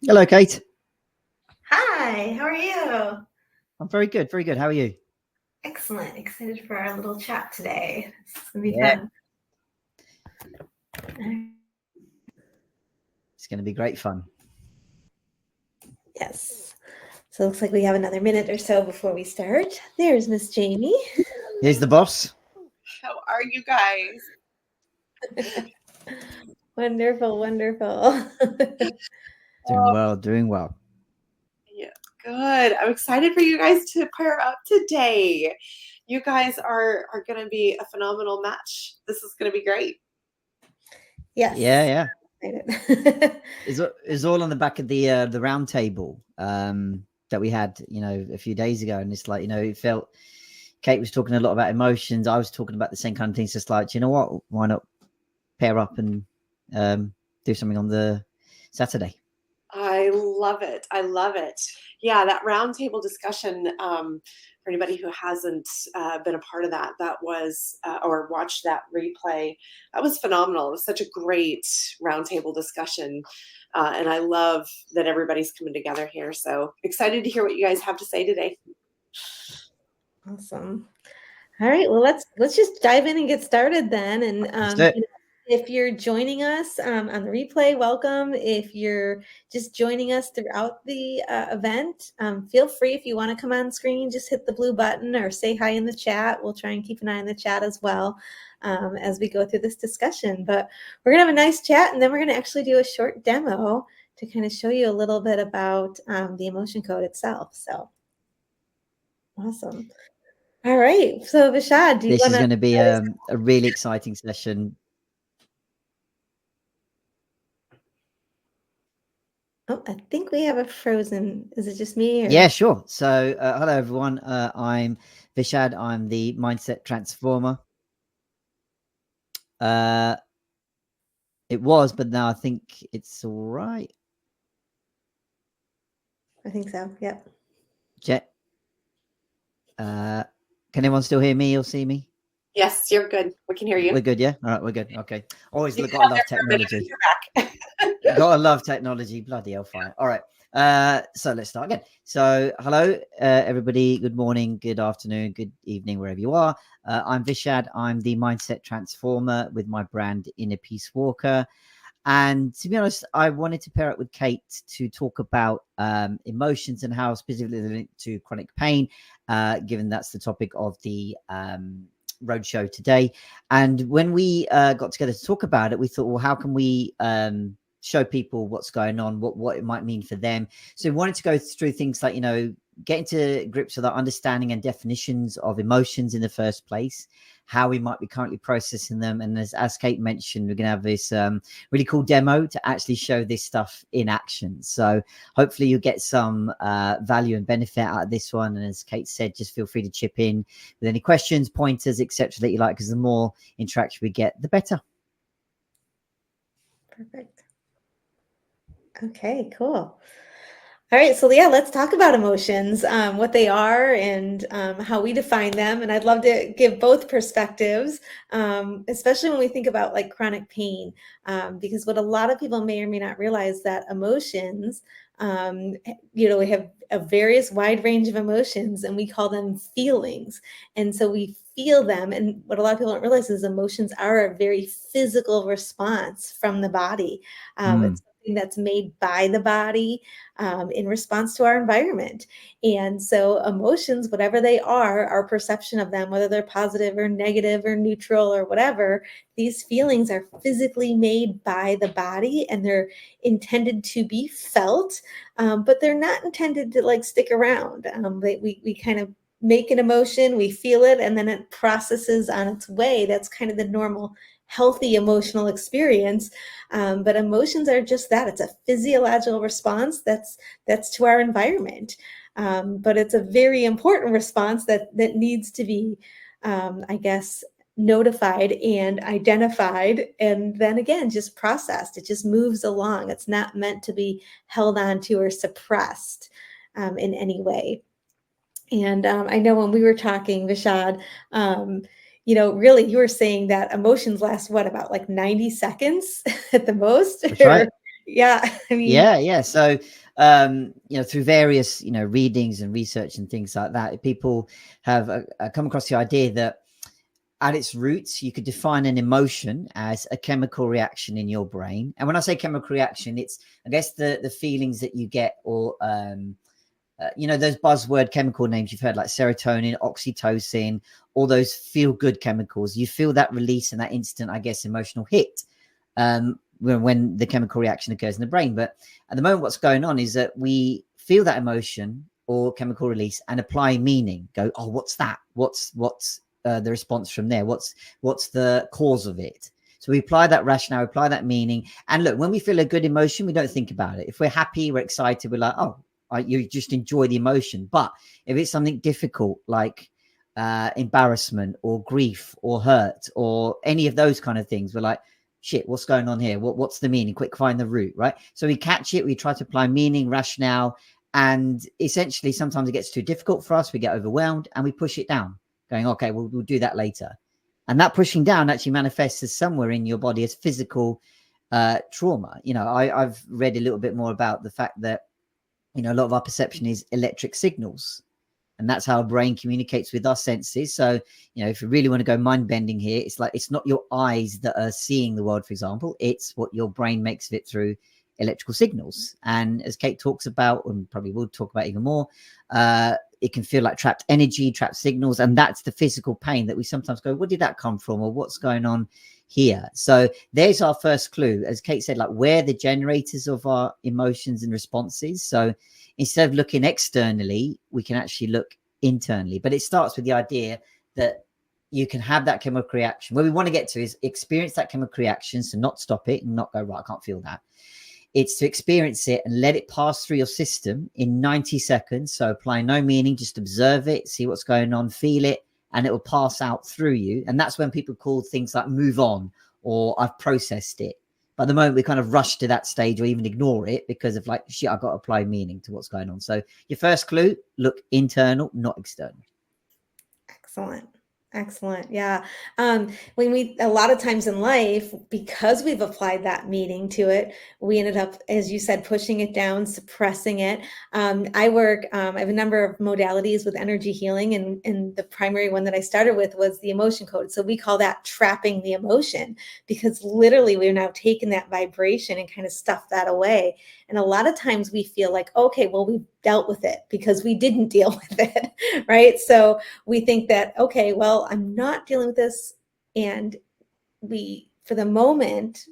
Hello, Kate. Hi, how are you? I'm very good. Very good. How are you? Excellent. Excited for our little chat today. It's going to be Yeah, fun. it's going to be great fun. Yes. So it looks like we have another minute or so before we start. There's Miss Jamie. Here's the boss. How are you guys? Wonderful, wonderful. Doing Oh, well, doing well. yeah, good. I'm excited for you guys to pair up today. You guys are going to be a phenomenal match. This is going to be great. Yeah, Yes. yeah. Excited. It's all on the back of the round table that we had, a few days ago, and it's like, it felt. Kate was talking a lot about emotions. I was talking about the same kind of things. Just like, do you know what? Why not pair up and do something on the Saturday? I love it. I love it. Yeah, that roundtable discussion. For anybody who hasn't been a part of that, that was or watched that replay. That was phenomenal. It was such a great roundtable discussion, and I love that everybody's coming together here. So excited to hear what you guys have to say today. Awesome. All right, well, let's just dive in and get started then. And Let's do it. if you're joining us on the replay, welcome. If you're just joining us throughout the event, feel free if you want to come on screen, just hit the blue button or say hi in the chat. We'll try and keep an eye on the chat as well as we go through this discussion. But we're gonna have a nice chat, and then we're gonna actually do a short demo to kind of show you a little bit about the emotion code itself. So awesome. All right. So Vishad, do you This want is to? going to be a really exciting session. Oh, I think we have a frozen. Is it just me? Or? Yeah, sure. So, hello everyone. I'm Vishad. I'm the mindset transformer. It was, but now I think it's all right. I think so. Yep. Jet. Can anyone still hear me or see me? Yes, you're good. We can hear you. We're good, yeah? All right, we're good. Okay. Always You've gotta been on love there for a minute, technology. but you're back. Gotta love technology. Bloody hellfire. All right. So let's start again. So hello, everybody. Good morning, good afternoon, good evening, wherever you are. I'm Vishad. I'm the mindset transformer with my brand Inner Peace Walker. And to be honest, I wanted to pair up with Kate to talk about emotions and how specifically they're linked to chronic pain, given that's the topic of the roadshow today. And when we got together to talk about it, we thought, well, how can we show people what's going on, what it might mean for them? So we wanted to go through things like, getting to grips with our understanding and definitions of emotions in the first place, how we might be currently processing them. And as Kate mentioned, we're going to have this really cool demo to actually show this stuff in action. So hopefully you'll get some value and benefit out of this one. And as Kate said, just feel free to chip in with any questions, pointers, etc. that you like, because the more interaction we get, the better. Perfect. Okay, cool. All right, so yeah, let's talk about emotions, what they are and how we define them. And I'd love to give both perspectives, especially when we think about like chronic pain, because what a lot of people may or may not realize that emotions, we have a various wide range of emotions and we call them feelings. And so we feel them. And what a lot of people don't realize is emotions are a very physical response from the body. It's something that's made by the body in response to our environment. And so emotions, whatever they are, our perception of them, whether they're positive or negative or neutral or whatever, these feelings are physically made by the body and they're intended to be felt, but they're not intended to like stick around. We kind of make an emotion, we feel it, and then it processes on its way. That's kind of the normal healthy emotional experience. But emotions are just that. It's a physiological response that's to our environment. But it's a very important response that needs to be, I guess, notified and identified, and then again, just processed. It just moves along. It's not meant to be held on to or suppressed in any way. And I know when we were talking, Vishad, really you were saying that emotions last what, about like 90 seconds at the most? That's right. Yeah. I mean, Yeah. So, through various, readings and research and things like that, people have come across the idea that at its roots, you could define an emotion as a chemical reaction in your brain. And when I say chemical reaction, it's, I guess, the feelings that you get, or those buzzword chemical names you've heard, like serotonin, oxytocin, all those feel good chemicals. You feel that release and that instant, I guess, emotional hit when the chemical reaction occurs in the brain. But at the moment, what's going on is that we feel that emotion or chemical release and apply meaning. Go, oh, what's that? What's the response from there? What's the cause of it? So we apply that rationale, apply that meaning. And look, when we feel a good emotion, we don't think about it. If we're happy, we're excited, we're like, oh, you just enjoy the emotion. But if it's something difficult, like embarrassment or grief or hurt or any of those kind of things, we're like, shit, what's going on here? What's the meaning? Quick, find the root, right? So we catch it, we try to apply meaning, rationale, and essentially sometimes it gets too difficult for us. We get overwhelmed and we push it down, going, okay, we'll do that later. And that pushing down actually manifests as somewhere in your body as physical trauma. I've read a little bit more about the fact that, a lot of our perception is electric signals. And that's how our brain communicates with our senses. So, if you really want to go mind bending here, it's like, it's not your eyes that are seeing the world, for example, it's what your brain makes of it through electrical signals. And as Kate talks about, and probably will talk about even more, it can feel like trapped energy, trapped signals. And that's the physical pain that we sometimes go, where did that come from? Or what's going on here? So there's our first clue. As Kate said, like, we're the generators of our emotions and responses. So instead of looking externally, we can actually look internally. But it starts with the idea that you can have that chemical reaction. Where we want to get to is experience that chemical reaction, so not stop it and not go, right, I can't feel that. It's to experience it and let it pass through your system in 90 seconds. So apply no meaning, just observe it, see what's going on, feel it, and it will pass out through you. And that's when people call things like move on or I've processed it. But at the moment, we kind of rush to that stage or even ignore it because of like, shit, I've got to apply meaning to what's going on. So your first clue, look internal, not external. excellent. Excellent. Yeah. When a lot of times in life, because we've applied that meaning to it, we ended up, as you said, pushing it down, suppressing it. I have a number of modalities with energy healing, and the primary one that I started with was the emotion code. So we call that trapping the emotion, because literally we're now taking that vibration and kind of stuff that away. And a lot of times we feel like, okay, well, we've dealt with it because we didn't deal with it, right? So we think that, okay, well, I'm not dealing with this. And we, for the moment,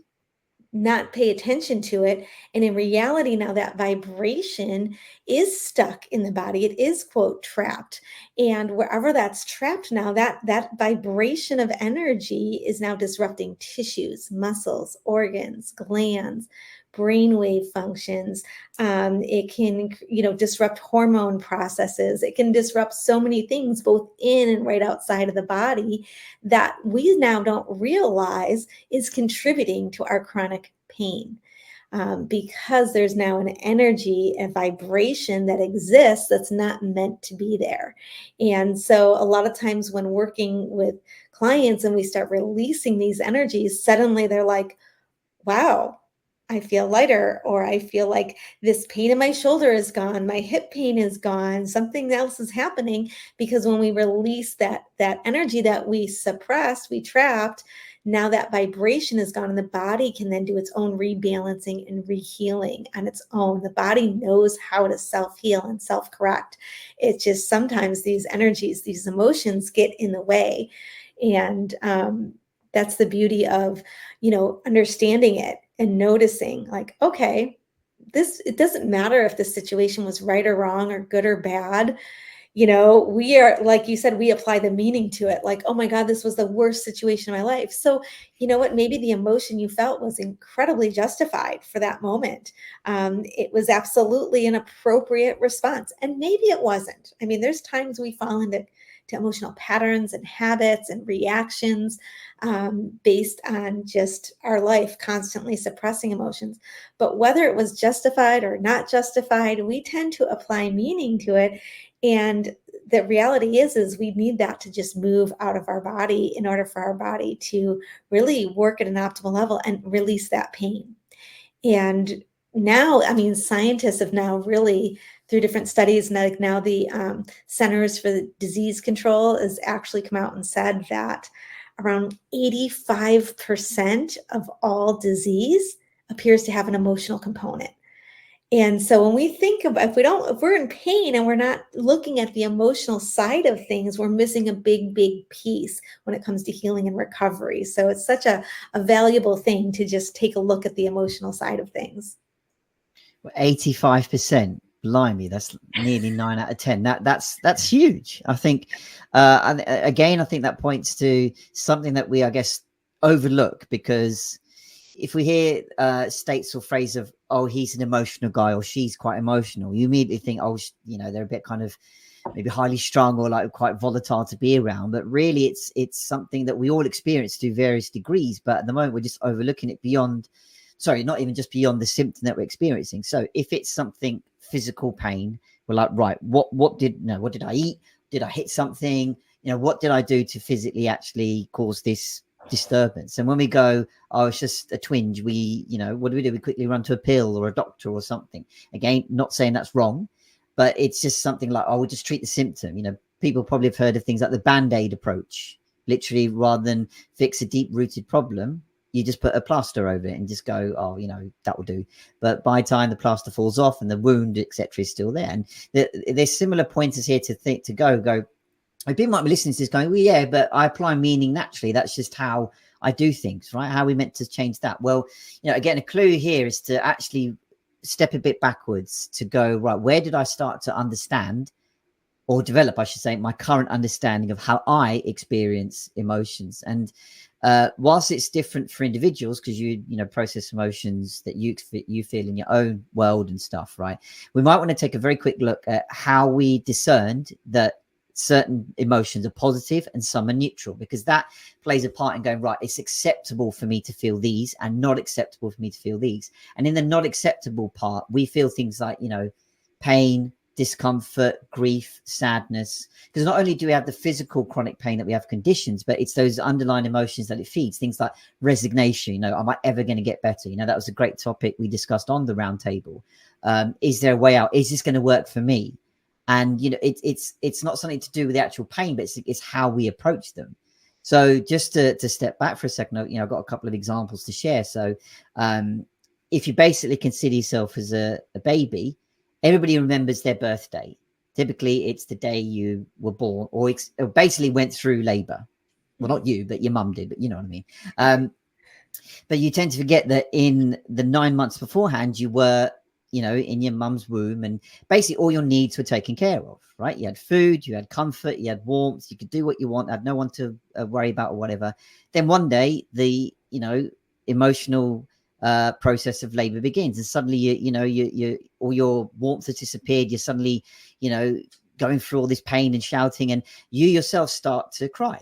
not pay attention to it. And in reality, now that vibration is stuck in the body. It is, quote, trapped. And wherever that's trapped now, that vibration of energy is now disrupting tissues, muscles, organs, glands, brainwave functions. It can, disrupt hormone processes. It can disrupt so many things, both in and right outside of the body, that we now don't realize is contributing to our chronic pain. Because there's now an energy, a vibration that exists that's not meant to be there. And so a lot of times when working with clients and we start releasing these energies, suddenly they're like, wow, I feel lighter, or I feel like this pain in my shoulder is gone, my hip pain is gone, something else is happening. Because when we release that energy that we suppressed, we trapped, now that vibration is gone, and the body can then do its own rebalancing and rehealing on its own. The body knows how to self-heal and self-correct. It's just sometimes these energies, these emotions get in the way. And that's the beauty of, understanding it and noticing, like, okay, it doesn't matter if the situation was right or wrong or good or bad. We are, like you said, we apply the meaning to it. Like, oh my God, this was the worst situation of my life. So you know what, maybe the emotion you felt was incredibly justified for that moment. It was absolutely an appropriate response. And maybe it wasn't. I mean, there's times we fall into emotional patterns and habits and reactions based on just our life constantly suppressing emotions. But whether it was justified or not justified, we tend to apply meaning to it. And the reality is we need that to just move out of our body in order for our body to really work at an optimal level and release that pain. And now, I mean, scientists have now really, through different studies, like now the Centers for the Disease Control has actually come out and said that around 85% of all disease appears to have an emotional component. And so when we think about, if we're in pain and we're not looking at the emotional side of things, we're missing a big, big piece when it comes to healing and recovery. So it's such a valuable thing to just take a look at the emotional side of things. 85%. Blimey, that's nearly 9 out of 10. That's huge. I think, again, I think that points to something that we, I guess, overlook, because if we hear states or phrase of, oh, he's an emotional guy or she's quite emotional, you immediately think, oh, they're a bit kind of maybe highly strung or like quite volatile to be around. But really, it's something that we all experience to various degrees. But at the moment, we're just overlooking it beyond. Sorry, not even just beyond the symptom that we're experiencing. So if it's something physical pain, we're like, right, what did I eat? Did I hit something? What did I do to physically actually cause this disturbance? And when we go, oh, it's just a twinge, what do? We quickly run to a pill or a doctor or something. Again, not saying that's wrong, but it's just something like, oh, we'll just treat the symptom. People probably have heard of things like the Band-Aid approach. Literally, rather than fix a deep-rooted problem, you just put a plaster over it and just go, oh, that will do. But by the time the plaster falls off and the wound, etc., is still there. And there's similar pointers here to go. People might be listening to this going, well, yeah, but I apply meaning naturally. That's just how I do things, right? How are we meant to change that? Well, again, a clue here is to actually step a bit backwards to go, right, where did I start to understand or develop, I should say, my current understanding of how I experience emotions? And whilst it's different for individuals, because you process emotions that you feel in your own world and stuff, right? We might want to take a very quick look at how we discerned that certain emotions are positive and some are neutral, because that plays a part in going, right, it's acceptable for me to feel these and not acceptable for me to feel these. And in the not acceptable part, we feel things like, pain, discomfort, grief, sadness, because not only do we have the physical chronic pain that we have conditions, but it's those underlying emotions that it feeds, things like resignation. Am I ever going to get better? That was a great topic we discussed on the round table. Is there a way out? Is this going to work for me? And it's not something to do with the actual pain, but it's how we approach them. So just to step back for a second, I've got a couple of examples to share. So if you basically consider yourself as a baby, everybody remembers their birthday. Typically, it's the day you were born or basically went through labor. Well, not you, but your mum did, but you know what I mean. But you tend to forget that in the 9 months beforehand, you were, in your mum's womb, and basically all your needs were taken care of, right? You had food, you had comfort, you had warmth, you could do what you want, had no one to worry about or whatever. Then one day, the, emotional process of labor begins, and suddenly you all your warmth has disappeared. You're suddenly going through all this pain and shouting, and you yourself start to cry.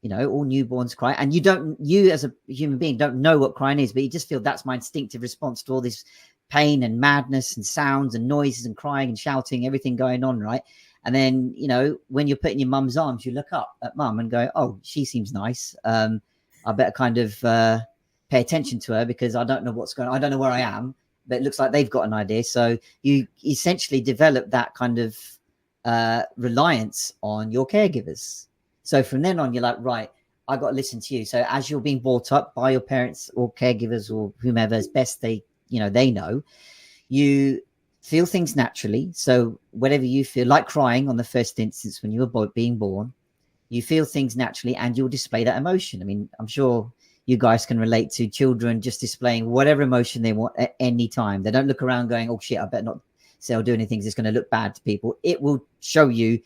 All newborns cry, and you as a human being don't know what crying is, but you just feel that's my instinctive response to all this pain and madness and sounds and noises and crying and shouting, everything going on, right? And then when you're put in your mum's arms, you look up at mum and go, oh, she seems nice. I better kind of pay attention to her, because I don't know what's going on. I don't know where I am, but it looks like they've got an idea. So you essentially develop that kind of reliance on your caregivers. So from then on, you're like, right, I got to listen to you. So as you're being brought up by your parents or caregivers or whomever, as best they know, you feel things naturally. So whatever you feel, like crying on the first instance when you were being born, you feel things naturally and you'll display that emotion. I mean, I'm sure you guys can relate to children just displaying whatever emotion they want at any time. They don't look around going, oh shit, I better not say or do anything that's going to look bad to people. It will show you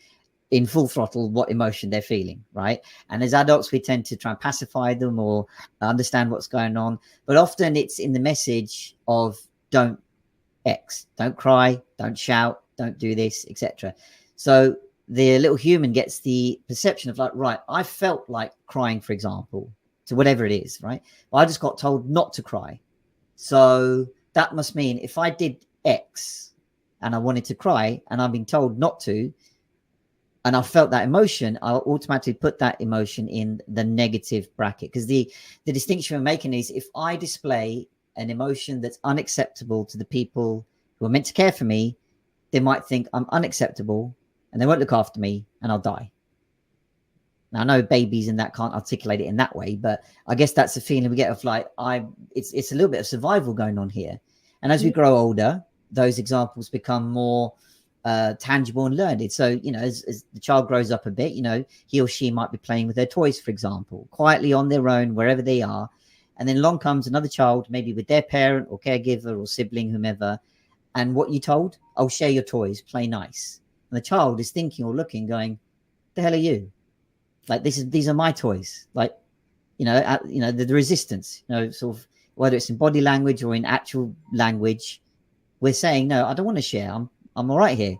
in full throttle what emotion they're feeling, right? And as adults, we tend to try and pacify them or understand what's going on, but often it's in the message of don't cry, don't shout, don't do this, etc. So the little human gets the perception of like, right, I felt like crying, for example, to whatever it is, right? But I just got told not to cry. So that must mean if I did X and I wanted to cry and I've been told not to, and I felt that emotion, I'll automatically put that emotion in the negative bracket. Because the distinction we're making is if I display an emotion that's unacceptable to the people who are meant to care for me, they might think I'm unacceptable and they won't look after me and I'll die. Now I know babies and that can't articulate it in that way, but I guess that's the feeling we get of like it's a little bit of survival going on here. And as we grow older, those examples become more tangible and learned. So, you know, as the child grows up a bit, you know, he or she might be playing with their toys, for example, quietly on their own, wherever they are. And then along comes another child, maybe with their parent or caregiver or sibling, whomever. And what you told, oh, share your toys, play nice. And the child is thinking or looking, going, the hell are you? Like, these are my toys. Like, the resistance, sort of, whether it's in body language or in actual language, we're saying, no, I don't want to share. I'm all right here.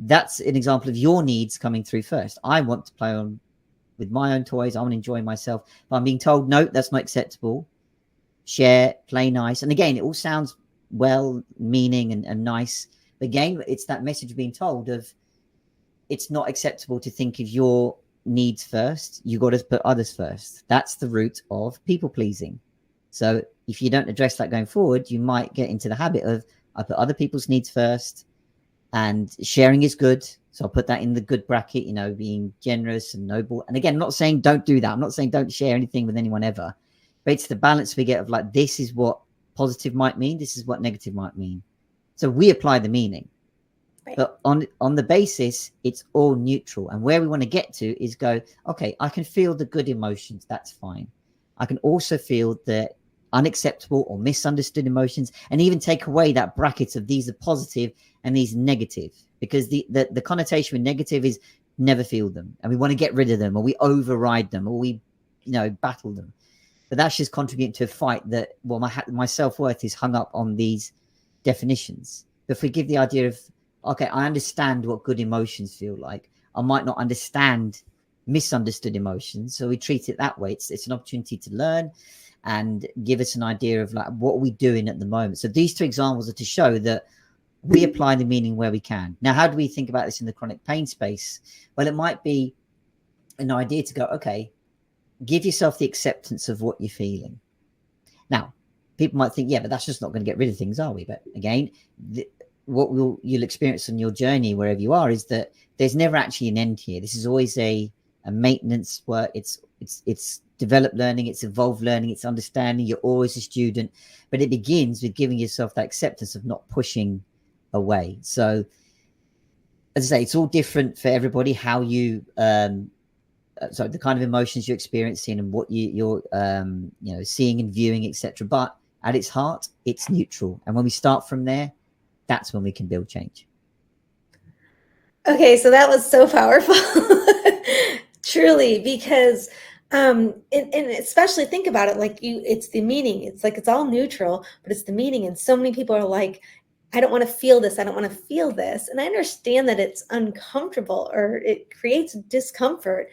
That's an example of your needs coming through first. I want to play on with my own toys. I want to enjoy myself. But I'm being told, no, that's not acceptable. Share, play nice. And again, it all sounds well-meaning and nice. But again, it's that message being told of it's not acceptable to think of your needs first. You got to put others first. That's the root of people pleasing. So if you don't address that going forward, you might get into the habit of I put other people's needs first, and sharing is good. So I'll put that in the good bracket, being generous and noble. And again, I'm not saying don't do that. I'm not saying don't share anything with anyone ever, but it's the balance we get of like, this is what positive might mean. This is what negative might mean. So we apply the meaning. Right. But on the basis, it's all neutral. And where we want to get to is go, okay, I can feel the good emotions. That's fine. I can also feel the unacceptable or misunderstood emotions, and even take away that bracket of these are positive and these negative, because the connotation with negative is never feel them, and we want to get rid of them, or we override them, or we battle them. But that's just contributing to a fight that, well, my self-worth is hung up on these definitions. But if we give the idea of, okay, I understand what good emotions feel like, I might not understand misunderstood emotions, so we treat it that way. It's an opportunity to learn and give us an idea of like, what are we doing at the moment? So these two examples are to show that we apply the meaning where we can. Now, how do we think about this in the chronic pain space? Well, it might be an idea to go, okay, give yourself the acceptance of what you're feeling. Now, people might think, yeah, but that's just not going to get rid of things, are we? But again, what you'll experience on your journey, wherever you are, is that there's never actually an end here. This is always a maintenance work. It's developed learning, it's evolved learning, it's understanding. You're always a student, but it begins with giving yourself that acceptance of not pushing away. So as I say, it's all different for everybody, how you so the kind of emotions you're experiencing and what you're seeing and viewing, etc. But at its heart, it's neutral. And when we start from there, that's when we can build change. Okay, so that was so powerful. Truly, because and especially think about it, like it's the meaning. It's like it's all neutral, but it's the meaning. And so many people are like, I don't want to feel this. I don't want to feel this. And I understand that it's uncomfortable or it creates discomfort,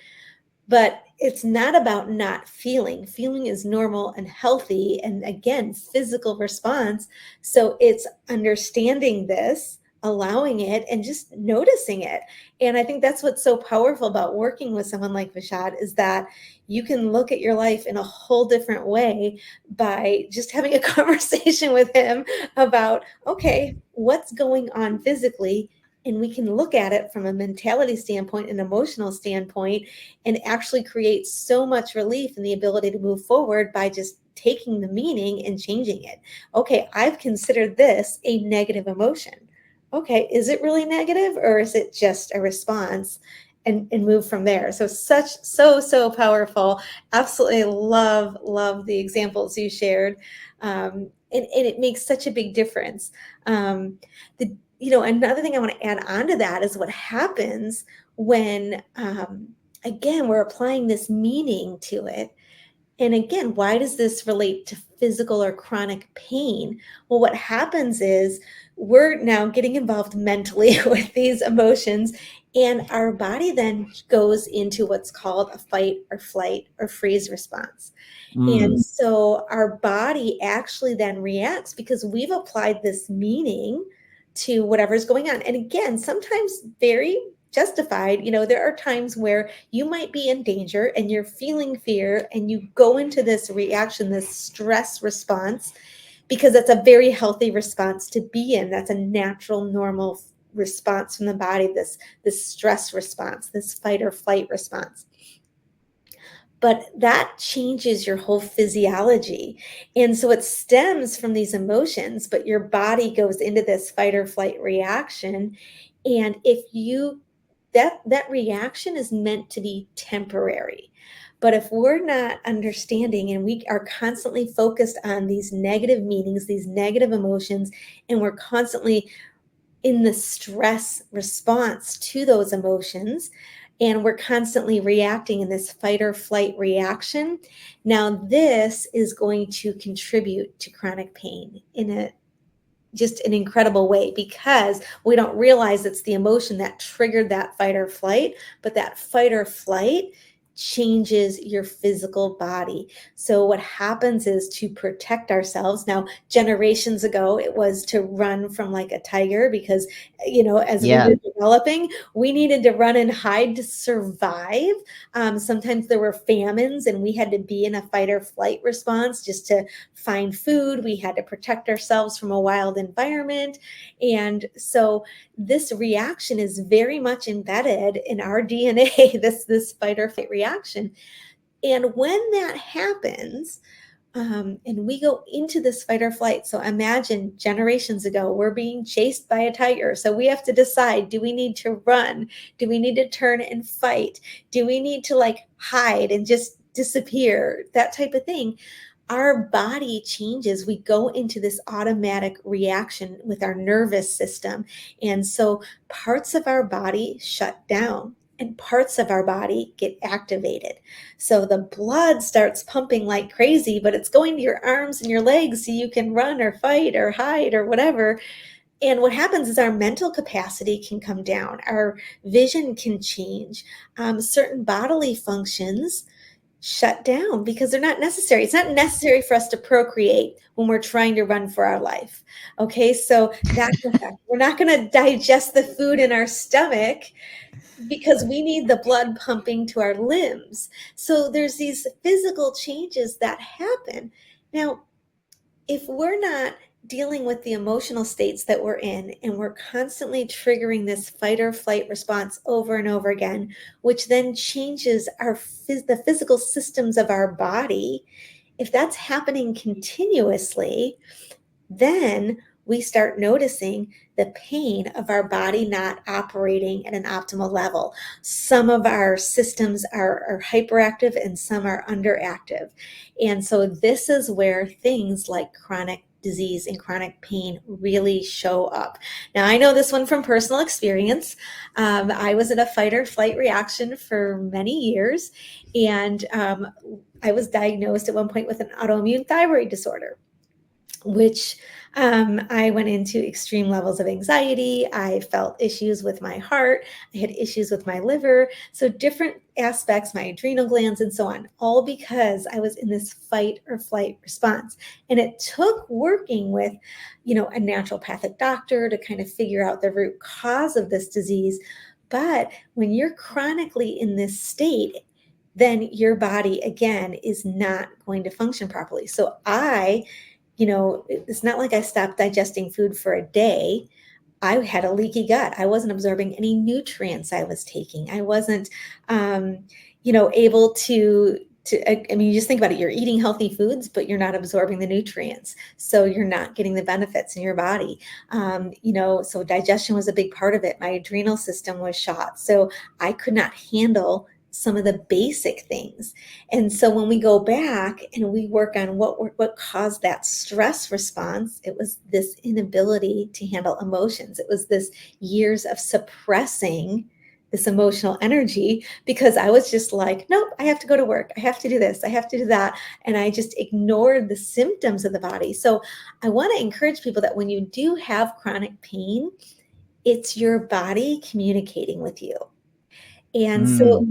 but it's not about not feeling. Feeling is normal and healthy. And again, physical response. So it's understanding this, allowing it, and just noticing it. And I think that's what's so powerful about working with someone like Vishad, is that you can look at your life in a whole different way by just having a conversation with him about, okay, what's going on physically? And we can look at it from a mentality standpoint, an emotional standpoint, and actually create so much relief and the ability to move forward by just taking the meaning and changing it. Okay, I've considered this a negative emotion. Okay, is it really negative, or is it just a response, and move from there? So so powerful. Absolutely love the examples you shared. And it makes such a big difference. Another thing I want to add on to that is what happens when, again, we're applying this meaning to it. And again, why does this relate to physical or chronic pain? Well, what happens is we're now getting involved mentally with these emotions, and our body then goes into what's called a fight or flight or freeze response. And so our body actually then reacts because we've applied this meaning to whatever's going on. And again, sometimes very justified. There are times where you might be in danger and you're feeling fear and you go into this reaction, this stress response, because that's a very healthy response to be in. That's a natural, normal response from the body, this stress response, this fight or flight response. But that changes your whole physiology. And so it stems from these emotions, but your body goes into this fight or flight reaction. And if you, that reaction is meant to be temporary. But if we're not understanding and we are constantly focused on these negative meanings, these negative emotions, and we're constantly in the stress response to those emotions, and we're constantly reacting in this fight or flight reaction, now this is going to contribute to chronic pain in a just an incredible way, because we don't realize it's the emotion that triggered that fight or flight, but that fight or flight changes your physical body. So what happens is, to protect ourselves, now generations ago it was to run from like a tiger, because as we were developing, we needed to run and hide to survive. Sometimes there were famines and we had to be in a fight or flight response just to find food. We had to protect ourselves from a wild environment. And so this reaction is very much embedded in our DNA, this fight or flight reaction. And when that happens, and we go into this fight or flight. So imagine generations ago, we're being chased by a tiger. So we have to decide, do we need to run? Do we need to turn and fight? Do we need to like hide and just disappear? That type of thing. Our body changes. We go into this automatic reaction with our nervous system. And so parts of our body shut down and parts of our body get activated. So the blood starts pumping like crazy, but it's going to your arms and your legs so you can run or fight or hide or whatever. And what happens is our mental capacity can come down. Our vision can change. Certain bodily functions shut down because they're not necessary. It's not necessary for us to procreate when we're trying to run for our life. Okay, so that's the fact. We're not going to digest the food in our stomach because we need the blood pumping to our limbs. So there's these physical changes that happen. Now, if we're not dealing with the emotional states that we're in, and we're constantly triggering this fight or flight response over and over again, which then changes the physical systems of our body, if that's happening continuously, then we start noticing the pain of our body not operating at an optimal level. Some of our systems are hyperactive and some are underactive. And so this is where things like chronic disease and chronic pain really show up. Now, I know this one from personal experience. I was in a fight or flight reaction for many years, and I was diagnosed at one point with an autoimmune thyroid disorder, which I went into extreme levels of anxiety. I felt issues with my heart. I had issues with my liver. So different aspects, my adrenal glands and so on, all because I was in this fight or flight response. And it took working with, a naturopathic doctor to kind of figure out the root cause of this disease. But when you're chronically in this state, then your body, again, is not going to function properly. So it's not like I stopped digesting food for a day. I had a leaky gut. I wasn't absorbing any nutrients I was taking. I wasn't, able to, you just think about it. You're eating healthy foods, but you're not absorbing the nutrients. So you're not getting the benefits in your body. So digestion was a big part of it. My adrenal system was shot. So I could not handle some of the basic things. And so when we go back and we work on what caused that stress response, it was this inability to handle emotions. It was this years of suppressing this emotional energy because I was just like, nope, I have to go to work. I have to do this. I have to do that. And I just ignored the symptoms of the body. So I want to encourage people that when you do have chronic pain, it's your body communicating with you. And so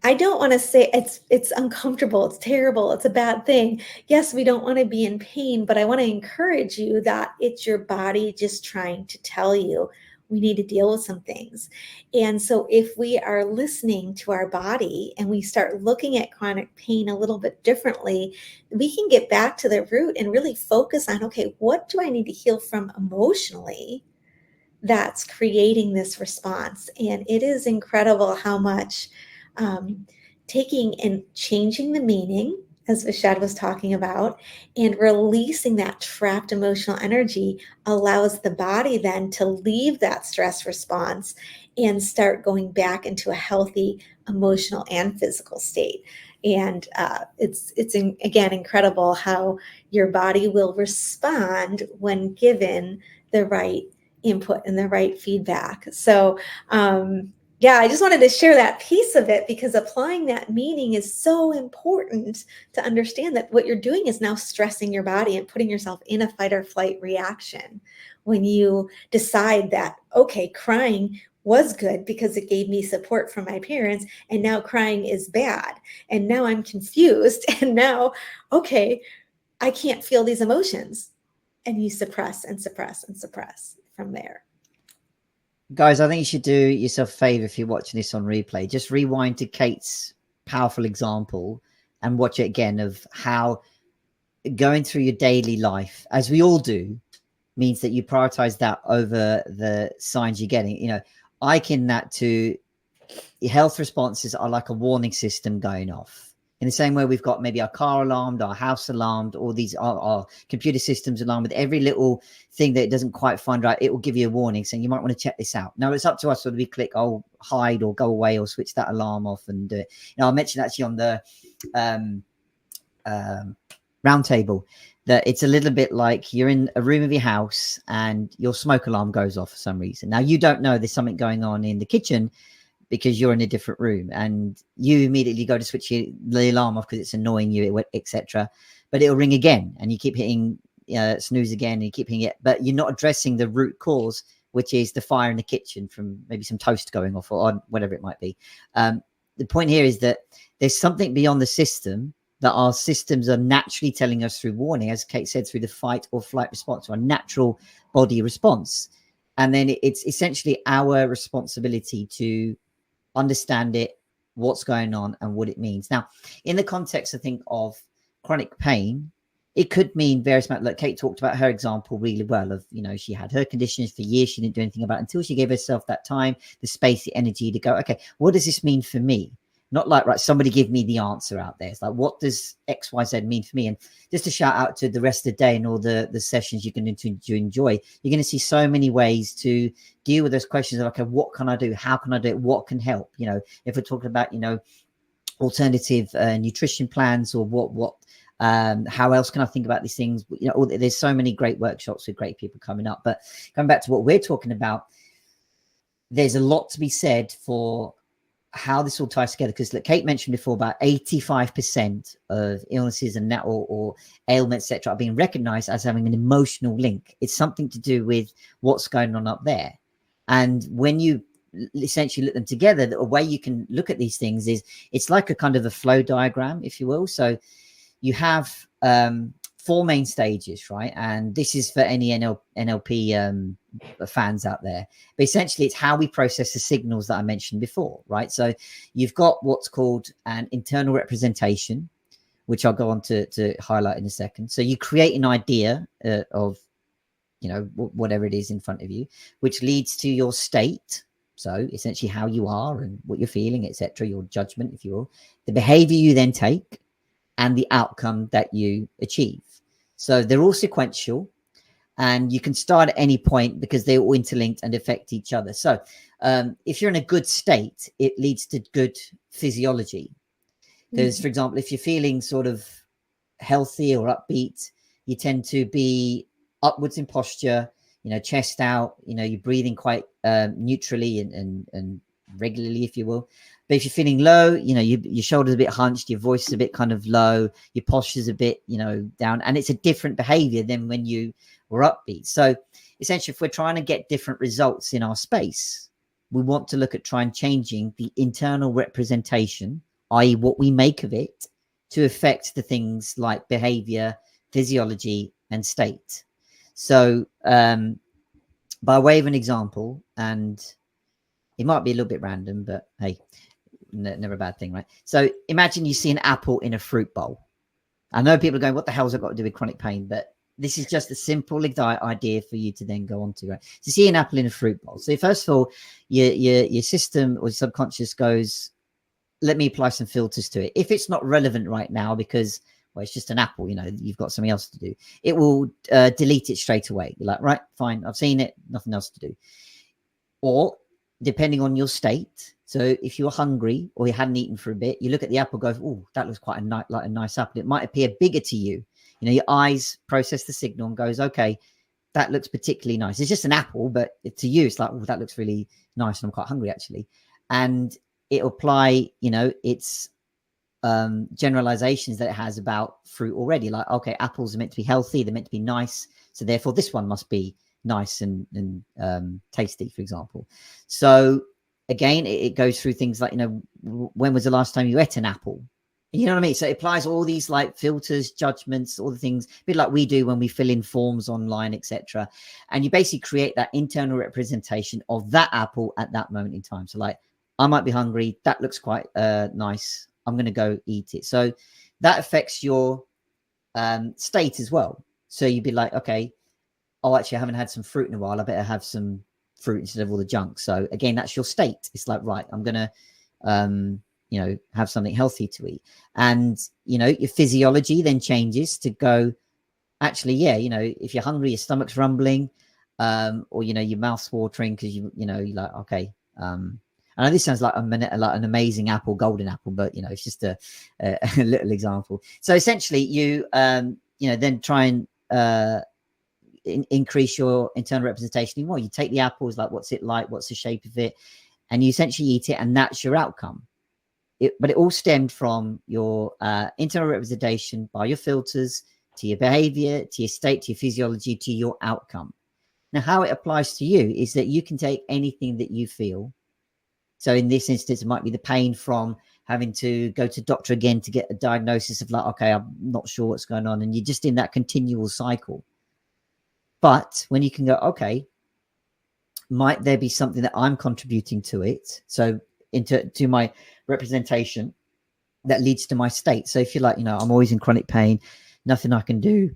I don't want to say it's uncomfortable, it's terrible, it's a bad thing. Yes, we don't want to be in pain, but I want to encourage you that it's your body just trying to tell you we need to deal with some things. And so if we are listening to our body and we start looking at chronic pain a little bit differently, we can get back to the root and really focus on, okay, what do I need to heal from emotionally that's creating this response? And it is incredible how much taking and changing the meaning, as Vishad was talking about, and releasing that trapped emotional energy allows the body then to leave that stress response and start going back into a healthy emotional and physical state. And it's again incredible how your body will respond when given the right input and the right feedback. So yeah, I just wanted to share that piece of it, because applying that meaning is so important to understand that what you're doing is now stressing your body and putting yourself in a fight or flight reaction. When you decide that, okay, crying was good because it gave me support from my parents, and now crying is bad, and now I'm confused, and now, okay, I can't feel these emotions, and you suppress and suppress and suppress from there. Guys, I think you should do yourself a favor if you're watching this on replay. Just rewind to Kate's powerful example and watch it again of how going through your daily life, as we all do, means that you prioritize that over the signs you're getting. You know, I liken that to health responses are like a warning system going off. In the same way we've got maybe our car alarmed, our house alarmed, all these our computer systems alarmed. With every little thing that it doesn't quite find right, it will give you a warning saying you might want to check this out. Now it's up to us whether we click, oh, hide or go away or switch that alarm off and do it. You know, I mentioned actually on the roundtable that it's a little bit like you're in a room of your house and your smoke alarm goes off for some reason. Now you don't know there's something going on in the kitchen because you're in a different room, and you immediately go to switch the alarm off because it's annoying you, etc. But it'll ring again, and you keep hitting snooze again, and you keep hitting it, but you're not addressing the root cause, which is the fire in the kitchen from maybe some toast going off or whatever it might be. The point here is that there's something beyond the system that our systems are naturally telling us through warning, as Kate said, through the fight or flight response, or a natural body response. And then it's essentially our responsibility to understand it, what's going on, and what it means. Now, in the context, I think, of chronic pain, it could mean various amounts. Like Kate talked about her example really well of, you know, she had her conditions for years, she didn't do anything about it until she gave herself that time, the space, the energy to go, okay, what does this mean for me? Not like, right, somebody give me the answer out there. It's like, what does X, Y, Z mean for me? And just to shout out to the rest of the day and all the sessions you're going to enjoy, you're going to see so many ways to deal with those questions of, okay, what can I do? How can I do it? What can help? You know, if we're talking about, you know, alternative nutrition plans, or how else can I think about these things? You know, there's so many great workshops with great people coming up. But going back to what we're talking about, there's a lot to be said for how this all ties together, because like Kate mentioned before, about 85% of illnesses and that or ailments, etc., are being recognized as having an emotional link. It's something to do with what's going on up there. And when you essentially look them together, the way you can look at these things is it's like a kind of a flow diagram, if you will. So you have 4 main stages, right? And this is for any NLP fans out there. But essentially, it's how we process the signals that I mentioned before, right? So you've got what's called an internal representation, which I'll go on to highlight in a second. So you create an idea of, you know, whatever it is in front of you, which leads to your state. So essentially how you are and what you're feeling, etc., your judgment, if you will, the behavior you then take, and the outcome that you achieve. So they're all sequential, and you can start at any point because they're all interlinked and affect each other. So if you're in a good state, it leads to good physiology. There's, for example, if you're feeling sort of healthy or upbeat, you tend to be upwards in posture, you know, chest out, you know, you're breathing quite neutrally and regularly, if you will. But if you're feeling low, you know, your shoulders a bit hunched, your voice is a bit kind of low, your posture's a bit, you know, down, and it's a different behavior than when you were upbeat. So essentially, if we're trying to get different results in our space, we want to look at trying changing the internal representation, i.e. what we make of it, to affect the things like behavior, physiology, and state. So by way of an example, and it might be a little bit random, but hey, never a bad thing, right? So imagine you see an apple in a fruit bowl. I know people are going, what the hell's that got to do with chronic pain? But this is just a simple idea for you to then go on to, right? So see an apple in a fruit bowl. So first of all, your system or your subconscious goes, let me apply some filters to it. If it's not relevant right now because, well, it's just an apple, you know, you've got something else to do, it will delete it straight away. You're like, right, fine, I've seen it, nothing else to do. Or depending on your state, so if you're hungry or you hadn't eaten for a bit, you look at the apple, go, oh, that looks quite like a nice apple. It might appear bigger to you. You know, your eyes process the signal and goes, okay, that looks particularly nice. It's just an apple, but to you, it's like, oh, that looks really nice, and I'm quite hungry actually. And it'll apply, you know, its generalizations that it has about fruit already. Like, okay, apples are meant to be healthy, they're meant to be nice, so therefore this one must be nice and tasty, for example. So again, it goes through things like, you know, when was the last time you ate an apple? You know what I mean? So it applies all these like filters, judgments, all the things, a bit like we do when we fill in forms online, etc. And you basically create that internal representation of that apple at that moment in time. So like, I might be hungry, that looks quite nice, I'm going to go eat it. So that affects your state as well. So you'd be like, okay, oh, actually, I haven't had some fruit in a while, I better have some fruit instead of all the junk. So again, that's your state. It's like, right, I'm going to, you know, have something healthy to eat. And, you know, your physiology then changes to go, actually, yeah, you know, if you're hungry, your stomach's rumbling, or, you know, your mouth's watering because you know, you're like, okay, I know this sounds like an amazing apple, golden apple, but, you know, it's just a little example. So essentially you, you know, then try and increase your internal representation even more. You take the apples, like, what's it like? What's the shape of it? And you essentially eat it, and that's your outcome. But it all stemmed from your internal representation by your filters to your behavior, to your state, to your physiology, to your outcome. Now, how it applies to you is that you can take anything that you feel. So in this instance, it might be the pain from having to go to doctor again to get a diagnosis of like, okay, I'm not sure what's going on. And you're just in that continual cycle. But when you can go, okay, might there be something that I'm contributing to it? So to my representation that leads to my state. So if you're like, you know, I'm always in chronic pain, nothing I can do,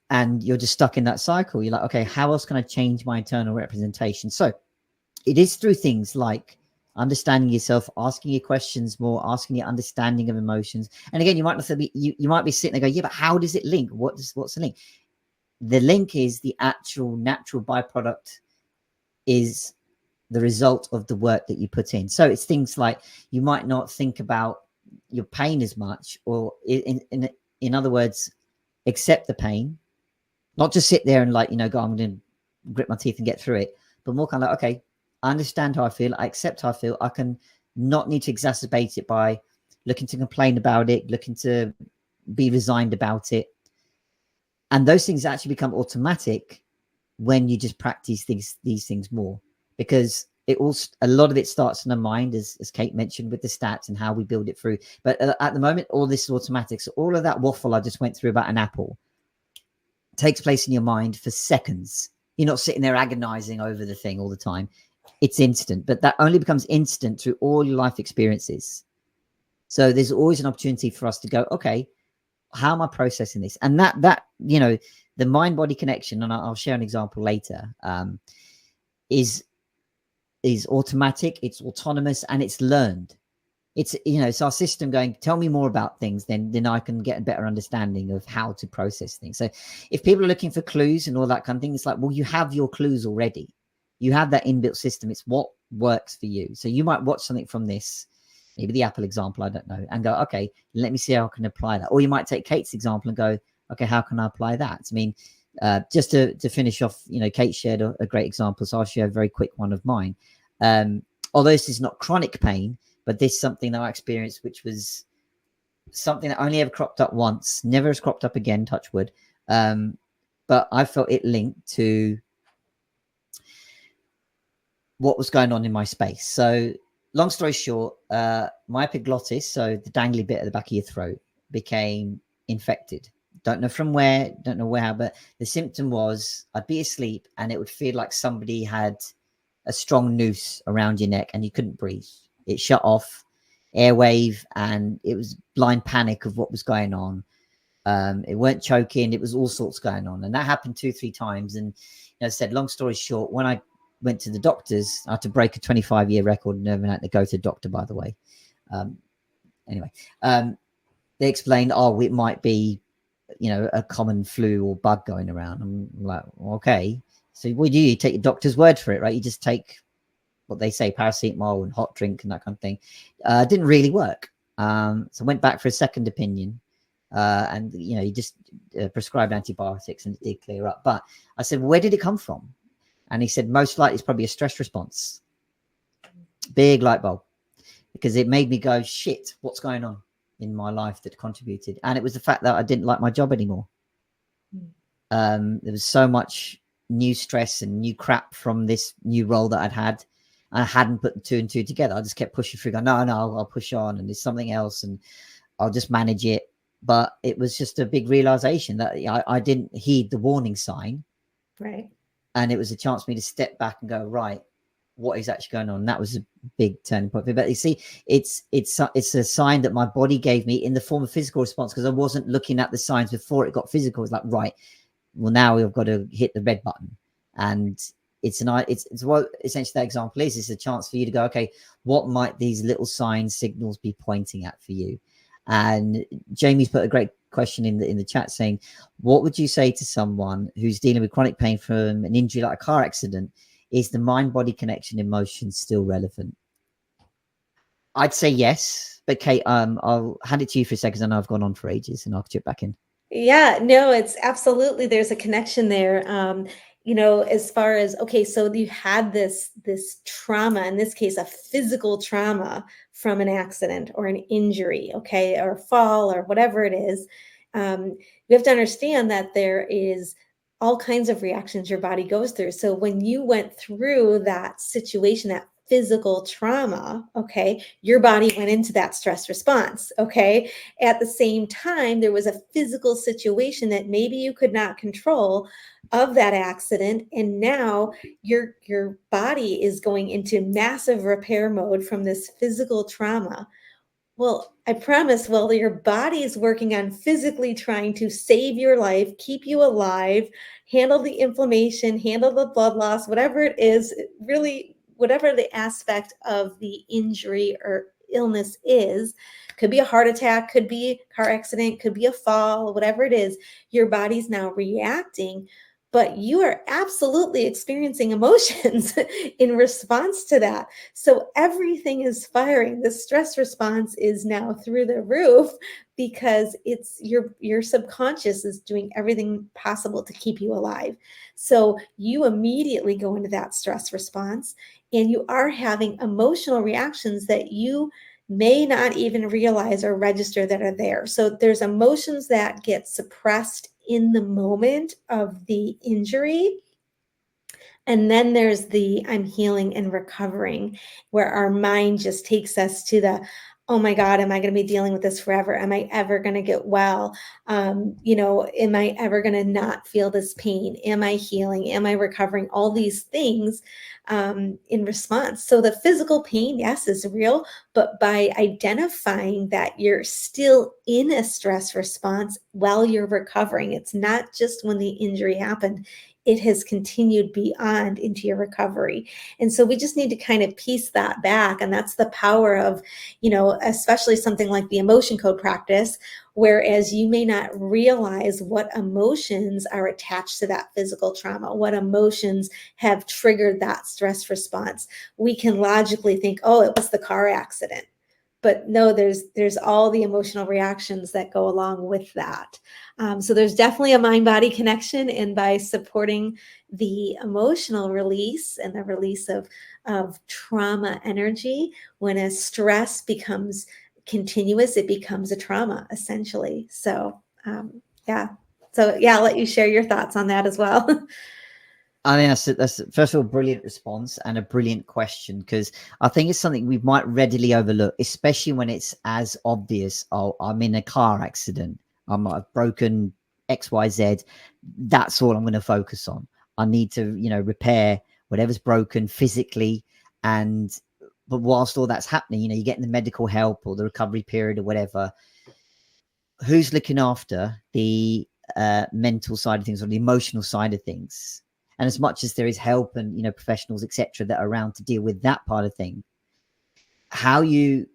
and you're just stuck in that cycle, you're like, okay, how else can I change my internal representation? So it is through things like understanding yourself, asking your questions more, asking your understanding of emotions. And again, you might not be, you might be sitting there going, yeah, but how does it link? What's the link? The link is the actual natural byproduct, is the result of the work that you put in. So it's things like you might not think about your pain as much, or in other words, accept the pain, not just sit there and like, you know, go, I'm going to grit my teeth and get through it, but more kind of like, okay, I understand how I feel, I accept how I feel, I can not need to exacerbate it by looking to complain about it, looking to be resigned about it. And those things actually become automatic when you just practice these things more, because a lot of it starts in the mind, as Kate mentioned, with the stats and how we build it through. But at the moment, all this is automatic. So all of that waffle I just went through about an apple takes place in your mind for seconds. You're not sitting there agonizing over the thing all the time. It's instant, but that only becomes instant through all your life experiences. So there's always an opportunity for us to go, okay, how am I processing this? And that you know, the mind-body connection, and I'll share an example later, is automatic, it's autonomous, and it's learned. It's, you know, it's our system going, tell me more about things, then I can get a better understanding of how to process things. So if people are looking for clues and all that kind of thing, it's like, well, you have your clues already. You have that inbuilt system. It's what works for you. So you might watch something from this, maybe the apple example, I don't know, and go, okay, let me see how I can apply that. Or you might take Kate's example and go, okay, how can I apply that? I mean, just to finish off, you know, Kate shared a great example, so I'll share a very quick one of mine. Although this is not chronic pain, but this is something that I experienced, which was something that only ever cropped up once, never has cropped up again, touch wood. But I felt it linked to what was going on in my space. So long story short, my epiglottis, so the dangly bit at the back of your throat, became infected. Don't know from where, don't know where, but the symptom was I'd be asleep and it would feel like somebody had a strong noose around your neck and you couldn't breathe. It shut off, airwave, and it was blind panic of what was going on. It weren't choking, it was all sorts going on. And that happened 2-3 times. And I said, long story short, when I went to the doctors, I had to break a 25-year record and never had to go to the doctor, by the way. Anyway, they explained, oh, it might be, a common flu or bug going around. I'm like, okay. So what do? You take your doctor's word for it, right? You just take what they say, paracetamol and hot drink and that kind of thing. Didn't really work. So I went back for a second opinion. And he just prescribed antibiotics and it did clear up. But I said, well, where did it come from? And he said, most likely it's probably a stress response. Big light bulb, because it made me go, shit, what's going on in my life that contributed? And it was the fact that I didn't like my job anymore. There was so much new stress and new crap from this new role that I'd had. I hadn't put the 2 and 2 together. I just kept pushing through, going, no, I'll push on, and there's something else, and I'll just manage it. But it was just a big realization that I didn't heed the warning sign. Right. And it was a chance for me to step back and go, right, what is actually going on? And that was a big turning point. But you see, it's a sign that my body gave me in the form of physical response, because I wasn't looking at the signs before it got physical. It's like, right, well, now we've got to hit the red button. And it's what essentially that example is. It's a chance for you to go, okay, what might these little signs, signals be pointing at for you? And Jamie's put a great question in the chat saying, what would you say to someone who's dealing with chronic pain from an injury like a car accident? Is the mind-body connection emotion still relevant? I'd say yes, but Kate, I'll hand it to you for a second. I know I've gone on for ages, and I'll chip back in. Yeah, no, it's absolutely, there's a connection there. As far as, okay, so you had this trauma, in this case, a physical trauma from an accident or an injury, okay, or a fall or whatever it is. You have to understand that there is all kinds of reactions your body goes through. So when you went through that situation, that physical trauma, okay, your body went into that stress response, okay? At the same time, there was a physical situation that maybe you could not control of that accident, and now your body is going into massive repair mode from this physical trauma. Well, I promise, while your body is working on physically trying to save your life, keep you alive, handle the inflammation, handle the blood loss, whatever it is, really, whatever the aspect of the injury or illness is, could be a heart attack, could be a car accident, could be a fall, whatever it is, your body's now reacting. But you are absolutely experiencing emotions in response to that. So everything is firing. The stress response is now through the roof, because it's your subconscious is doing everything possible to keep you alive. So you immediately go into that stress response, and you are having emotional reactions that you may not even realize or register that are there. So there's emotions that get suppressed in the moment of the injury. And then there's the I'm healing and recovering, where our mind just takes us to the, oh my God, am I going to be dealing with this forever? Am I ever going to get well? Am I ever going to not feel this pain? Am I healing? Am I recovering? All these things in response. So the physical pain, yes, is real, but by identifying that you're still in a stress response while you're recovering, it's not just when the injury happened, it has continued beyond into your recovery. And so we just need to kind of piece that back. And that's the power of, especially something like the emotion code practice, whereas you may not realize what emotions are attached to that physical trauma, what emotions have triggered that stress response. We can logically think, oh, it was the car accident. But no, there's all the emotional reactions that go along with that. So there's definitely a mind-body connection, and by supporting the emotional release and the release of trauma energy, when a stress becomes continuous, it becomes a trauma, essentially. So I'll let you share your thoughts on that as well. I think that's first of all, brilliant response and a brilliant question, because I think it's something we might readily overlook, especially when it's as obvious. Oh, I'm in a car accident. I might have broken XYZ. That's all I'm going to focus on. I need to, repair whatever's broken physically. But whilst all that's happening, you're getting the medical help or the recovery period or whatever. Who's looking after the mental side of things or the emotional side of things? And as much as there is help and, professionals, etc., that are around to deal with that part of thing, how you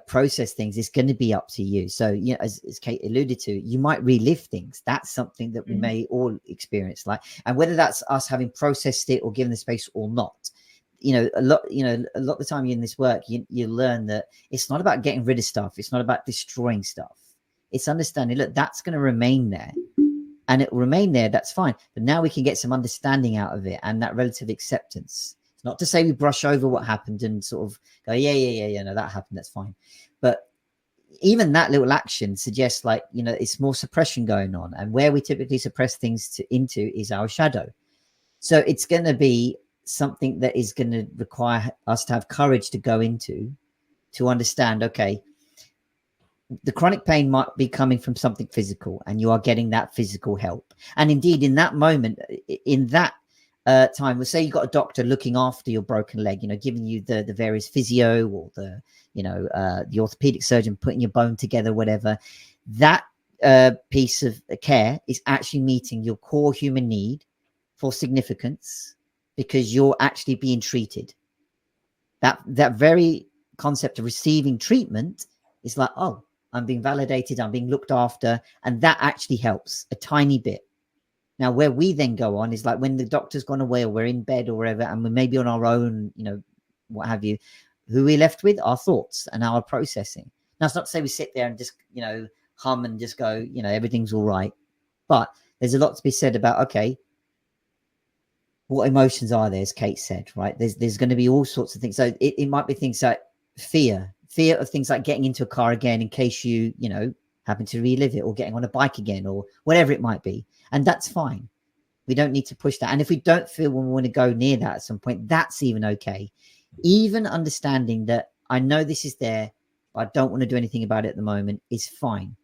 process things is going to be up to you. So, as Kate alluded to, you might relive things. That's something that we may all experience, and whether that's us having processed it or given the space or not, a lot of the time you're in this work, you learn that it's not about getting rid of stuff. It's not about destroying stuff. It's understanding, look, that's going to remain there and it will remain there. That's fine. But now we can get some understanding out of it and that relative acceptance. It's not to say we brush over what happened and sort of go, yeah, no, that happened. That's fine. But even that little action suggests it's more suppression going on. And where we typically suppress things into is our shadow. So it's going to be something that is going to require us to have courage to go into, to understand, okay, the chronic pain might be coming from something physical and you are getting that physical help. And indeed, in that moment, in that time, we'll say you've got a doctor looking after your broken leg, giving you the various physio or the orthopedic surgeon putting your bone together, whatever. That piece of care is actually meeting your core human need for significance because you're actually being treated. That very concept of receiving treatment is like, oh, I'm being validated, I'm being looked after, and that actually helps a tiny bit. Now, where we then go on is when the doctor's gone away or we're in bed or wherever, and we may be on our own, what have you, who we're left with, our thoughts and our processing. Now, it's not to say we sit there and just, hum and just go, everything's all right. But there's a lot to be said about, okay, what emotions are there, as Kate said, right? There's going to be all sorts of things. So it might be things like fear of things like getting into a car again in case you happen to relive it, or getting on a bike again, or whatever it might be. And that's fine. We don't need to push that. And if we don't feel we want to go near that at some point, that's even okay. Even understanding that I know this is there, but I don't want to do anything about it at the moment is fine.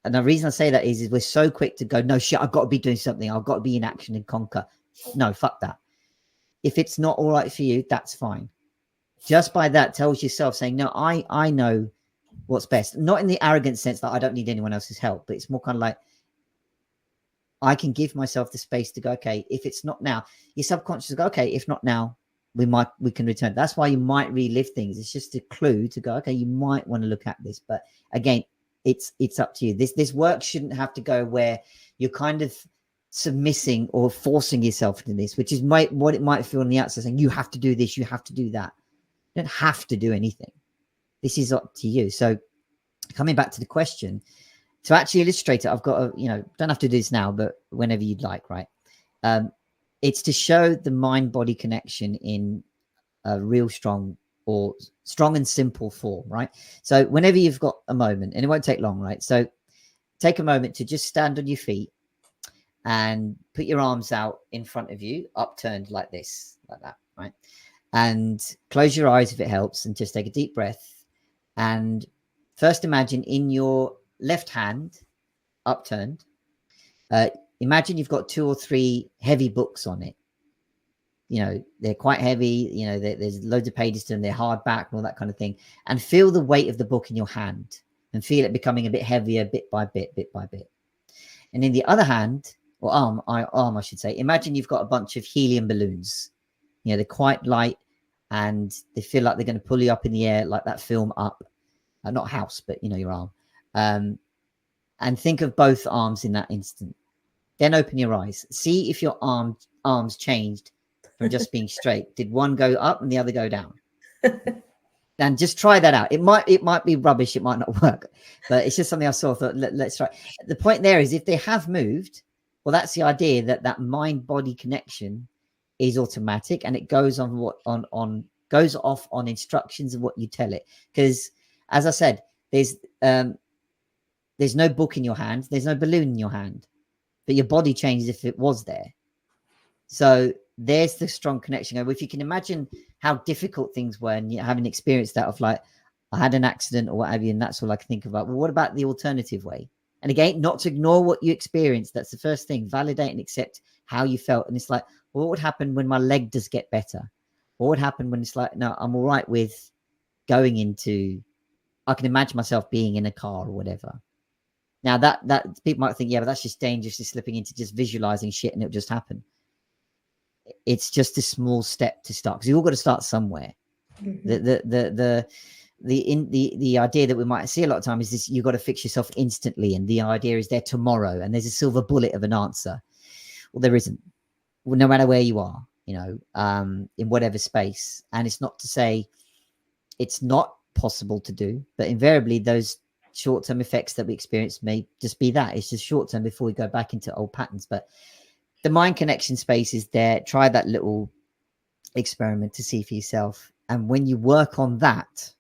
And the reason I say that is we're so quick to go, no shit, I've got to be doing something. I've got to be in action and conquer. No, fuck that. If it's not all right for you, that's fine. Just by that tells yourself saying, no, I know what's best. Not in the arrogant sense that I don't need anyone else's help, but it's more kind of like, I can give myself the space to go, okay, if it's not now, your subconscious go, okay, if not now, we can return. That's why you might relive things. It's just a clue to go, okay, you might want to look at this. But again, it's up to you. This work shouldn't have to go where you're kind of submissing or forcing yourself into this, which is what it might feel on the outside, saying you have to do this, you have to do that. You don't have to do anything. This is up to you. So coming back to the question, to actually illustrate it, I've got don't have to do this now, but whenever you'd like, right? It's to show the mind-body connection in a real strong and simple form, right? So whenever you've got a moment, and it won't take long, right? So take a moment to just stand on your feet and put your arms out in front of you, upturned like this, like that, right? And close your eyes if it helps, and just take a deep breath. And first imagine in your left hand, upturned, imagine you've got 2 or 3 heavy books on it. They're quite heavy, there's loads of pages to them, they're hardback and all that kind of thing. And feel the weight of the book in your hand and feel it becoming a bit heavier, bit by bit, bit by bit. And in the other hand, or arm, I should say, imagine you've got a bunch of helium balloons. They're quite light and they feel like they're going to pull you up in the air, like that film Up. Not House, but your arm. And think of both arms in that instant. Then open your eyes. See if your arms changed from just being straight. Did one go up and the other go down? And just try that out. It might be rubbish. It might not work, but it's just something I saw. Thought let's try. The point there is if they have moved, well, that's the idea that mind-body connection is automatic and it goes on goes off on instructions of what you tell it. Because as I said, there's no book in your hand, there's no balloon in your hand, but your body changes if it was there. So there's the strong connection. If you can imagine how difficult things were and you haven't experienced that of I had an accident or what have you, and that's all I can think about. Well, what about the alternative way? And again, not to ignore what you experienced. That's the first thing. Validate and accept how you felt. And it's like, well, what would happen when my leg does get better? What would happen when it's like, no, I'm all right with going into, I can imagine myself being in a car or whatever. Now that people might think, yeah, but that's just dangerously slipping into just visualizing shit and it'll just happen. It's just a small step to start, because you've all got to start somewhere. Mm-hmm. The idea that we might see a lot of time is this: you've got to fix yourself instantly, and the idea is there tomorrow, and there's a silver bullet of an answer. Well, there isn't. Well, no matter where you are, in whatever space. And it's not to say it's not possible to do, but invariably those short-term effects that we experience may just be that. It's just short-term before we go back into old patterns. But the mind connection space is there. Try that little experiment to see for yourself. And when you work on that,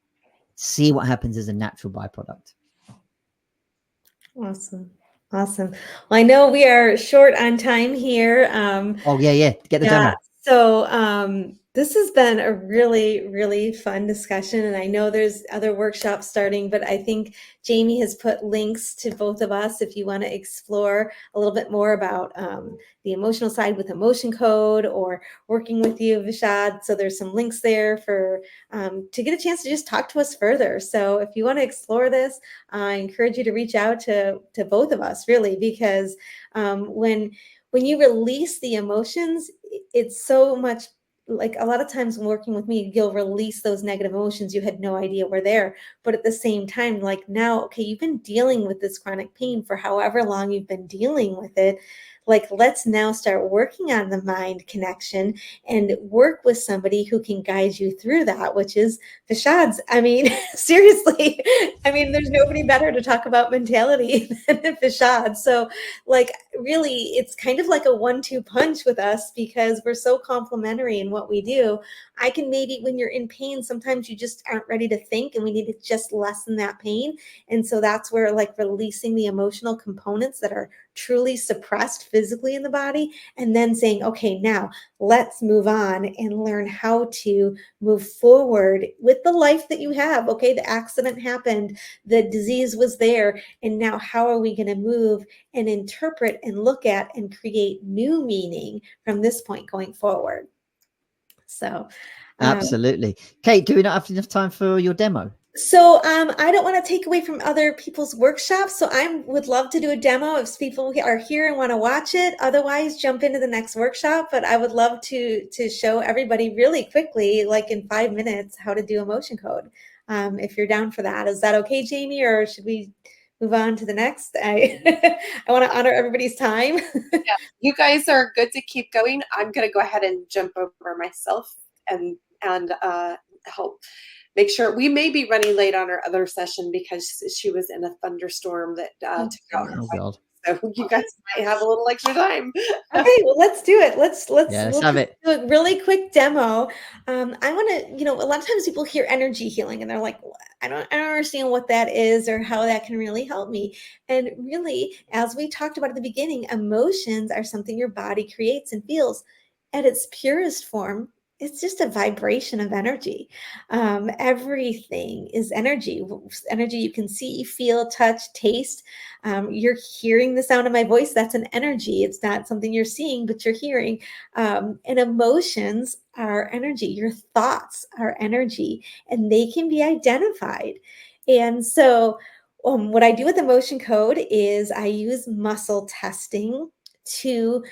see what happens as a natural byproduct. Awesome. Well, I know we are short on time here. Get the demo. So this has been a really, really fun discussion. And I know there's other workshops starting, but I think Jamie has put links to both of us if you want to explore a little bit more about the emotional side with emotion code, or working with you, Vishad. So there's some links there for to get a chance to just talk to us further. So if you want to explore this, I encourage you to reach out to both of us, really, because when you release the emotions, it's so much, like, a lot of times when working with me, you'll release those negative emotions you had no idea were there. But at the same time, like, now, okay, you've been dealing with this chronic pain for however long you've been dealing with it. Like, let's now start working on the mind connection and work with somebody who can guide you through that, which is Vishad's. I mean, seriously, I mean, there's nobody better to talk about mentality than Vishad. So, like, really, it's kind of like a 1-2 punch with us, because we're so complementary in what we do. I can maybe, when you're in pain, sometimes you just aren't ready to think, and we need to just lessen that pain. And so that's where, like, releasing the emotional components that are truly suppressed physically in the body, and then saying, okay, now let's move on and learn how to move forward with the life that you have. Okay, the accident happened, the disease was there, and now how are we going to move and interpret and look at and create new meaning from this point going forward? So absolutely. Kate, do we not have enough time for your demo? So I don't want to take away from other people's workshops. So I would love to do a demo if people are here and want to watch it. Otherwise, jump into the next workshop. But I would love to show everybody really quickly, like in 5 minutes, how to do emotion code. If you're down for that. Is that okay, Jamie, or should we move on to the next? I want to honor everybody's time. Yeah, you guys are good to keep going. I'm going to go ahead and jump over myself and help make sure. We may be running late on our other session because she was in a thunderstorm that took out her life. So you guys might have a little extra time. Okay, well, let's do it. Let's have it. do a really quick demo. I want to, a lot of times people hear energy healing and they're like, I don't understand what that is or how that can really help me. And really, as we talked about at the beginning, emotions are something your body creates and feels. At its purest form, it's just a vibration of energy. Everything is energy. Energy you can see, feel, touch, taste. You're hearing the sound of my voice. That's an energy. It's not something you're seeing, but you're hearing. And emotions are energy. Your thoughts are energy, and they can be identified. And so what I do with emotion code is I use muscle testing to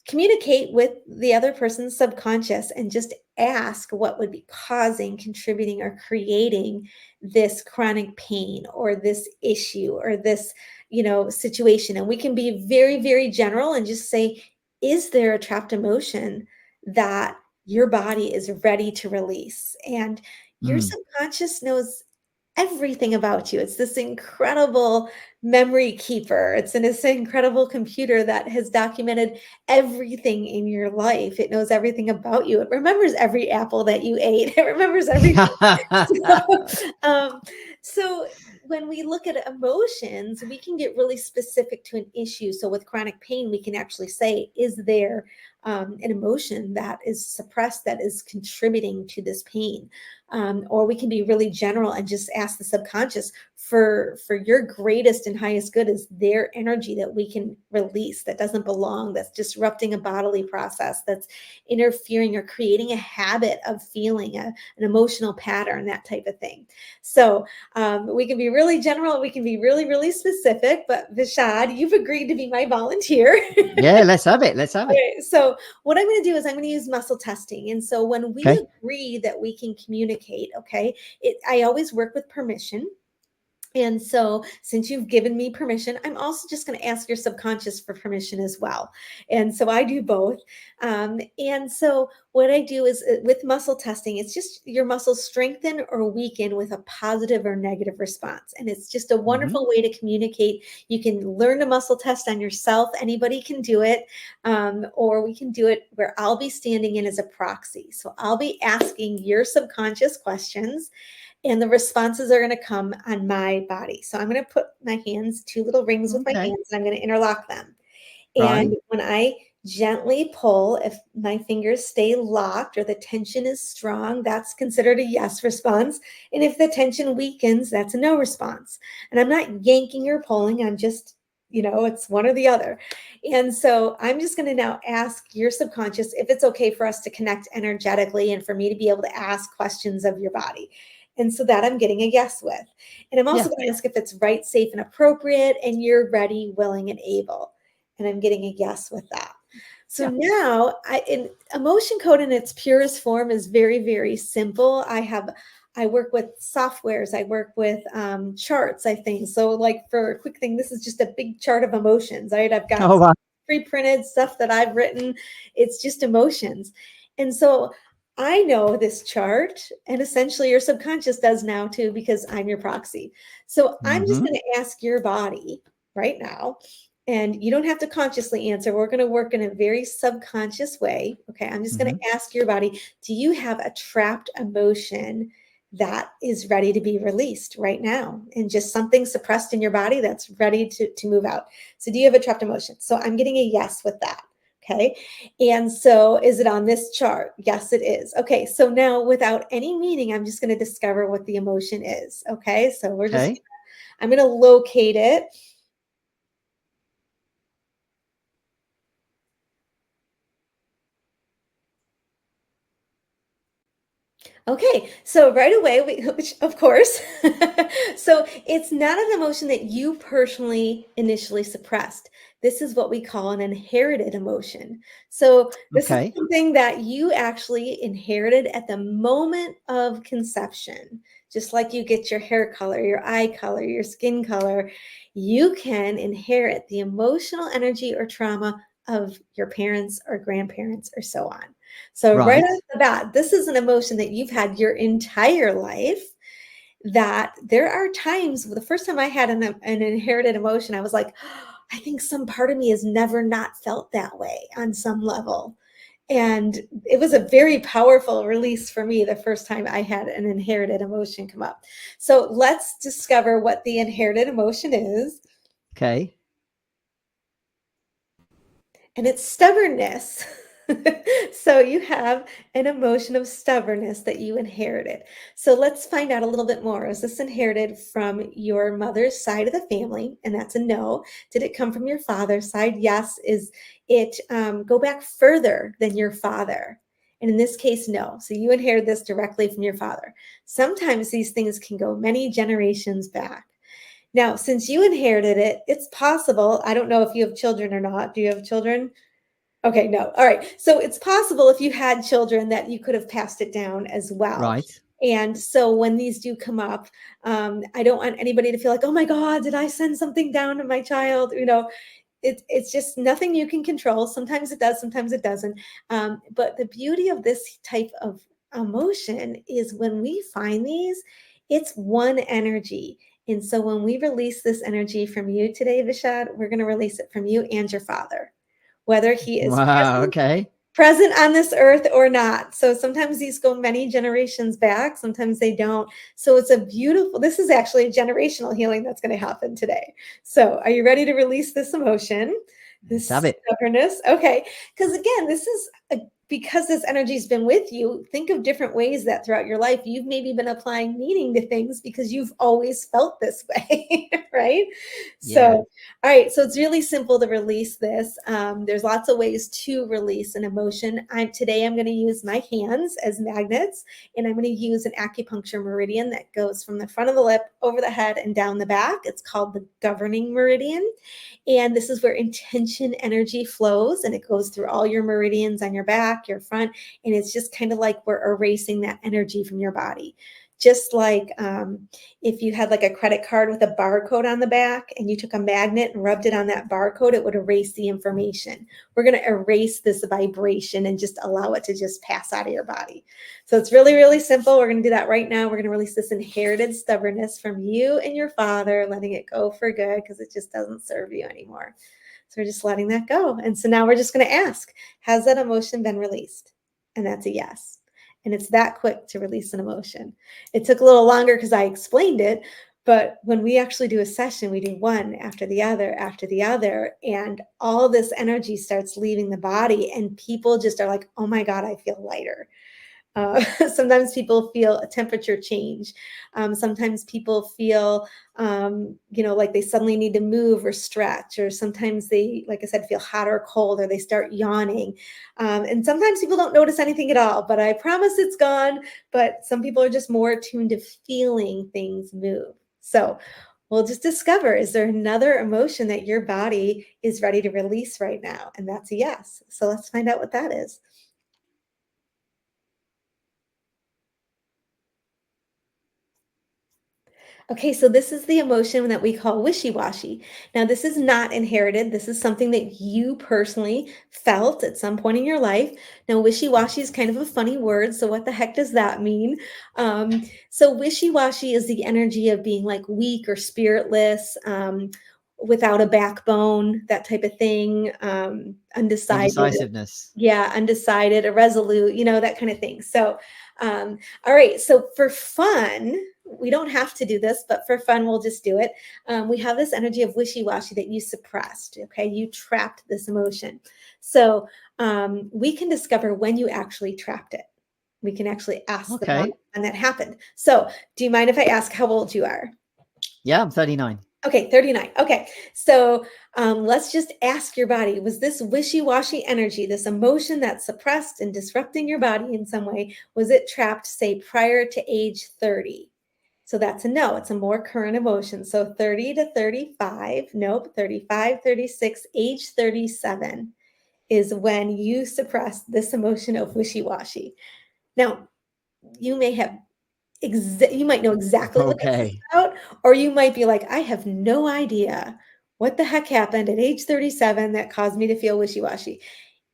communicate with the other person's subconscious and just ask what would be causing, contributing, or creating this chronic pain or this issue or this, situation. And we can be very, very general and just say, is there a trapped emotion that your body is ready to release? And your subconscious knows everything about you. It's this incredible memory keeper. It's this incredible computer that has documented everything in your life. It knows everything about you. It remembers every apple that you ate. It remembers everything. So when we look at emotions, we can get really specific to an issue. So with chronic pain, we can actually say, is there an emotion that is suppressed that is contributing to this pain? Or we can be really general and just ask the subconscious for your greatest and highest good is their energy that we can release, that doesn't belong, that's disrupting a bodily process, that's interfering or creating a habit of feeling, an emotional pattern, that type of thing. So we can be really general, we can be really, really specific, but Vishad, you've agreed to be my volunteer. Yeah, let's have it. Let's have it. Okay, so what I'm going to do is I'm going to use muscle testing. And so when we Okay. agree that we can communicate, okay, I always work with permission. And so since you've given me permission, I'm also just going to ask your subconscious for permission as well. And so I do both. And so what I do is with muscle testing, it's just your muscles strengthen or weaken with a positive or negative response. And it's just a wonderful way to communicate. You can learn a muscle test on yourself. Anybody can do it. Or we can do it where I'll be standing in as a proxy. So I'll be asking your subconscious questions, and the responses are going to come on my body. So I'm going to put my hands, two little rings with my hands, and I'm going to interlock them. And when I gently pull, if my fingers stay locked or the tension is strong, that's considered a yes response. And if the tension weakens, that's a no response. And I'm not yanking or pulling. I'm just, it's one or the other. And so I'm just going to now ask your subconscious if it's okay for us to connect energetically and for me to be able to ask questions of your body. And so that I'm getting a yes with. And I'm also going to ask if it's right, safe, and appropriate, and you're ready, willing, and able. And I'm getting a yes with that. So now in emotion code in its purest form is very, very simple. I work with softwares. I work with charts, I think. So like for a quick thing, this is just a big chart of emotions, right? I've got pre-printed stuff that I've written. It's just emotions. And so I know this chart, and essentially your subconscious does now too, because I'm your proxy. So I'm just going to ask your body right now, and you don't have to consciously answer. We're going to work in a very subconscious way. Okay. I'm just going to ask your body, do you have a trapped emotion that is ready to be released right now? And just something suppressed in your body that's ready to move out. So do you have a trapped emotion? So I'm getting a yes with that. Okay. And so is it on this chart? Yes, it is. Okay. So now without any meaning, I'm just going to discover what the emotion is. Okay. So I'm going to locate it. Okay, so right away, which of course, so it's not an emotion that you personally initially suppressed. This is what we call an inherited emotion. So this is something that you actually inherited at the moment of conception. Just like you get your hair color, your eye color, your skin color, you can inherit the emotional energy or trauma of your parents or grandparents or so on. So right off the bat, this is an emotion that you've had your entire life, that there are times, the first time I had an inherited emotion, I was like, I think some part of me has never not felt that way on some level. And it was a very powerful release for me the first time I had an inherited emotion come up. So let's discover what the inherited emotion is. Okay. And it's stubbornness. So you have an emotion of stubbornness that you inherited. So let's find out a little bit more. Was this inherited from your mother's side of the family? And that's a no. Did it come from your father's side? Yes. Is it go back further than your father? And in this case, no. So you inherited this directly from your father. Sometimes these things can go many generations back. Now, since you inherited it, it's possible. I don't know if you have children or not. Do you have children? Okay, no. All right. So it's possible if you had children that you could have passed it down as well. Right. And so when these do come up, I don't want anybody to feel like, oh my God, did I send something down to my child? It's just nothing you can control. Sometimes it does, sometimes it doesn't. But the beauty of this type of emotion is when we find these, it's one energy. And so when we release this energy from you today, Vishad, we're going to release it from you and your father, whether he is present on this earth or not. So sometimes these go many generations back, sometimes they don't. So it's this is actually a generational healing that's going to happen today. So are you ready to release this emotion? This stubbornness? Okay. Because again, this is because this energy's been with you, think of different ways that throughout your life you've maybe been applying meaning to things because you've always felt this way, right? So, Yeah. all right. So it's really simple to release this. There's lots of ways to release an emotion. Today I'm going to use my hands as magnets, and I'm going to use an acupuncture meridian that goes from the front of the lip over the head and down the back. It's called the governing meridian. And this is where intention energy flows, and it goes through all your meridians on your back, your front, and it's just kind of like we're erasing that energy from your body. Just like if you had like a credit card with a barcode on the back and you took a magnet and rubbed it on that barcode, it would erase the information. We're going to erase this vibration and just allow it to just pass out of your body. So it's really, really simple. We're going to do that right now. We're going to release this inherited stubbornness from you and your father, letting it go for good because it just doesn't serve you anymore. So we're just letting that go. And so now we're just going to ask, has that emotion been released? And that's a yes. And it's that quick to release an emotion. It took a little longer because I explained it, but when we actually do a session, we do one after the other, and all this energy starts leaving the body, and people just are like, oh my God, I feel lighter. Sometimes people feel a temperature change. Sometimes people feel, like they suddenly need to move or stretch, or sometimes they, like I said, feel hot or cold, or they start yawning. And sometimes people don't notice anything at all, but I promise it's gone. But some people are just more attuned to feeling things move. So we'll just discover, is there another emotion that your body is ready to release right now? And that's a yes. So let's find out what that is. Okay, so this is the emotion that we call wishy-washy. Now, this is not inherited. This is something that you personally felt at some point in your life. Now, wishy-washy is kind of a funny word, so what the heck does that mean? So wishy-washy is the energy of being like weak or spiritless, without a backbone, that type of thing, undecided. Indecisiveness. Yeah, undecided, irresolute, that kind of thing. So, all right. So for fun, we don't have to do this, but for fun, we'll just do it. We have this energy of wishy-washy that you suppressed. Okay, you trapped this emotion. So we can discover when you actually trapped it. We can actually ask the body when that happened. So do you mind if I ask how old you are? Yeah, I'm 39. Okay, 39. Okay, so let's just ask your body, was this wishy-washy energy, this emotion that's suppressed and disrupting your body in some way, was it trapped, say, prior to age 30? So that's a no. It's a more current emotion. So 30 to 35, nope, 35, 36, age 37 is when you suppress this emotion of wishy-washy. Now, you may have you might know exactly what this is about, or you might be like, I have no idea what the heck happened at age 37 that caused me to feel wishy-washy.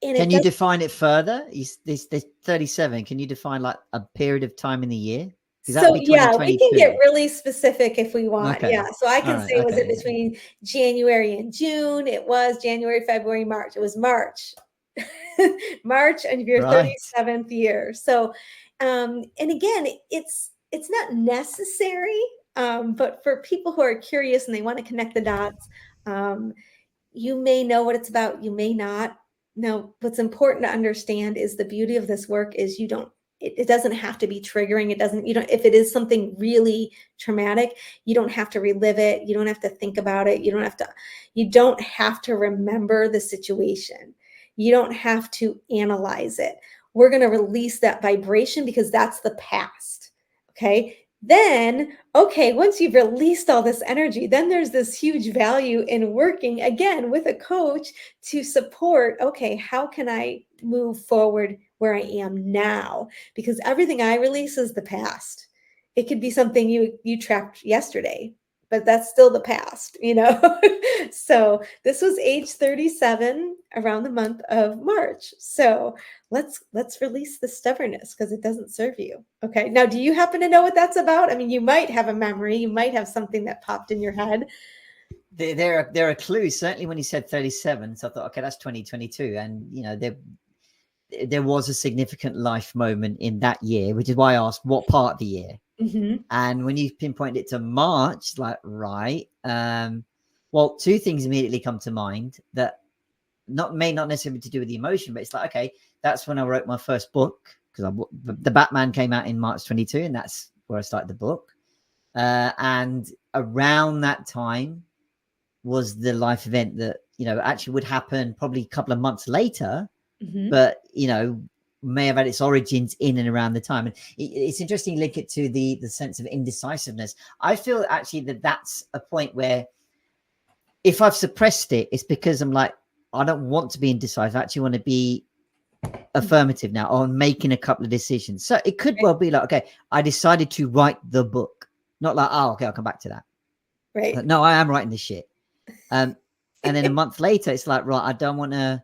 And can you define it further? This 37. Can you define like a period of time in the year? So yeah, we can get really specific if we want. Okay. Yeah, so I can right. say, was it between January and June? It was January, February, March. It was March. March of your 37th year. So, and again, it's not necessary, but for people who are curious and they want to connect the dots, you may know what it's about, you may not. Now, what's important to understand is the beauty of this work is it doesn't have to be triggering. If it is something really traumatic, you don't have to relive it. You don't have to think about it. You don't have to remember the situation. You don't have to analyze it. We're going to release that vibration because that's the past. Okay. Then, once you've released all this energy, then there's this huge value in working again with a coach to support, how can I move forward where I am now? Because everything I release is the past. It could be something you trapped yesterday, but that's still the past, So this was age 37 around the month of March. So let's release the stubbornness because it doesn't serve you. Okay. Now, do you happen to know what that's about? I mean, you might have a memory. You might have something that popped in your head. There are clues. Certainly when you said 37, so I thought, okay, that's 2022. And, there was a significant life moment in that year, which is why I asked what part of the year. Mm-hmm. And when you pinpointed it to March, like, right. Well, two things immediately come to mind. That not necessarily to do with the emotion, but it's like, okay, that's when I wrote my first book, because the Batman came out in March 22, and that's where I started the book. And around that time was the life event that, you know, actually would happen probably a couple of months later, but, you know, may have had its origins in and around the time. And it's interesting to link it to the sense of indecisiveness. I feel actually that that's a point where if I've suppressed it, it's because I'm like, I don't want to be indecisive. I actually want to be affirmative now, or making a couple of decisions. So it could well be like, okay, I decided to write the book, not like, oh, okay, I'll come back to that. Right. Like, no, I am writing this shit. And then a month later, it's like, right, I don't want to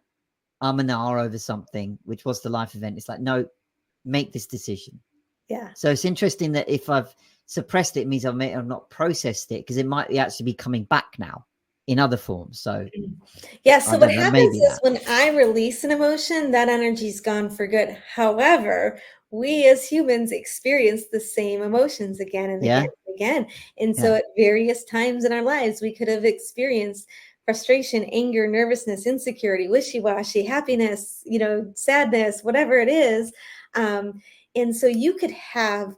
an hour over something, which was the life event. It's like, no, make this decision. Yeah. So it's interesting that if I've suppressed it, it means I've not processed it, because it might actually be coming back now in other forms. So yeah, so what happens is when I release an emotion, that energy's gone for good. However, we as humans experience the same emotions again and again and again. And so at various times in our lives, we could have experienced frustration, anger, nervousness, insecurity, wishy-washy, happiness, you know, sadness, whatever it is. And so you could have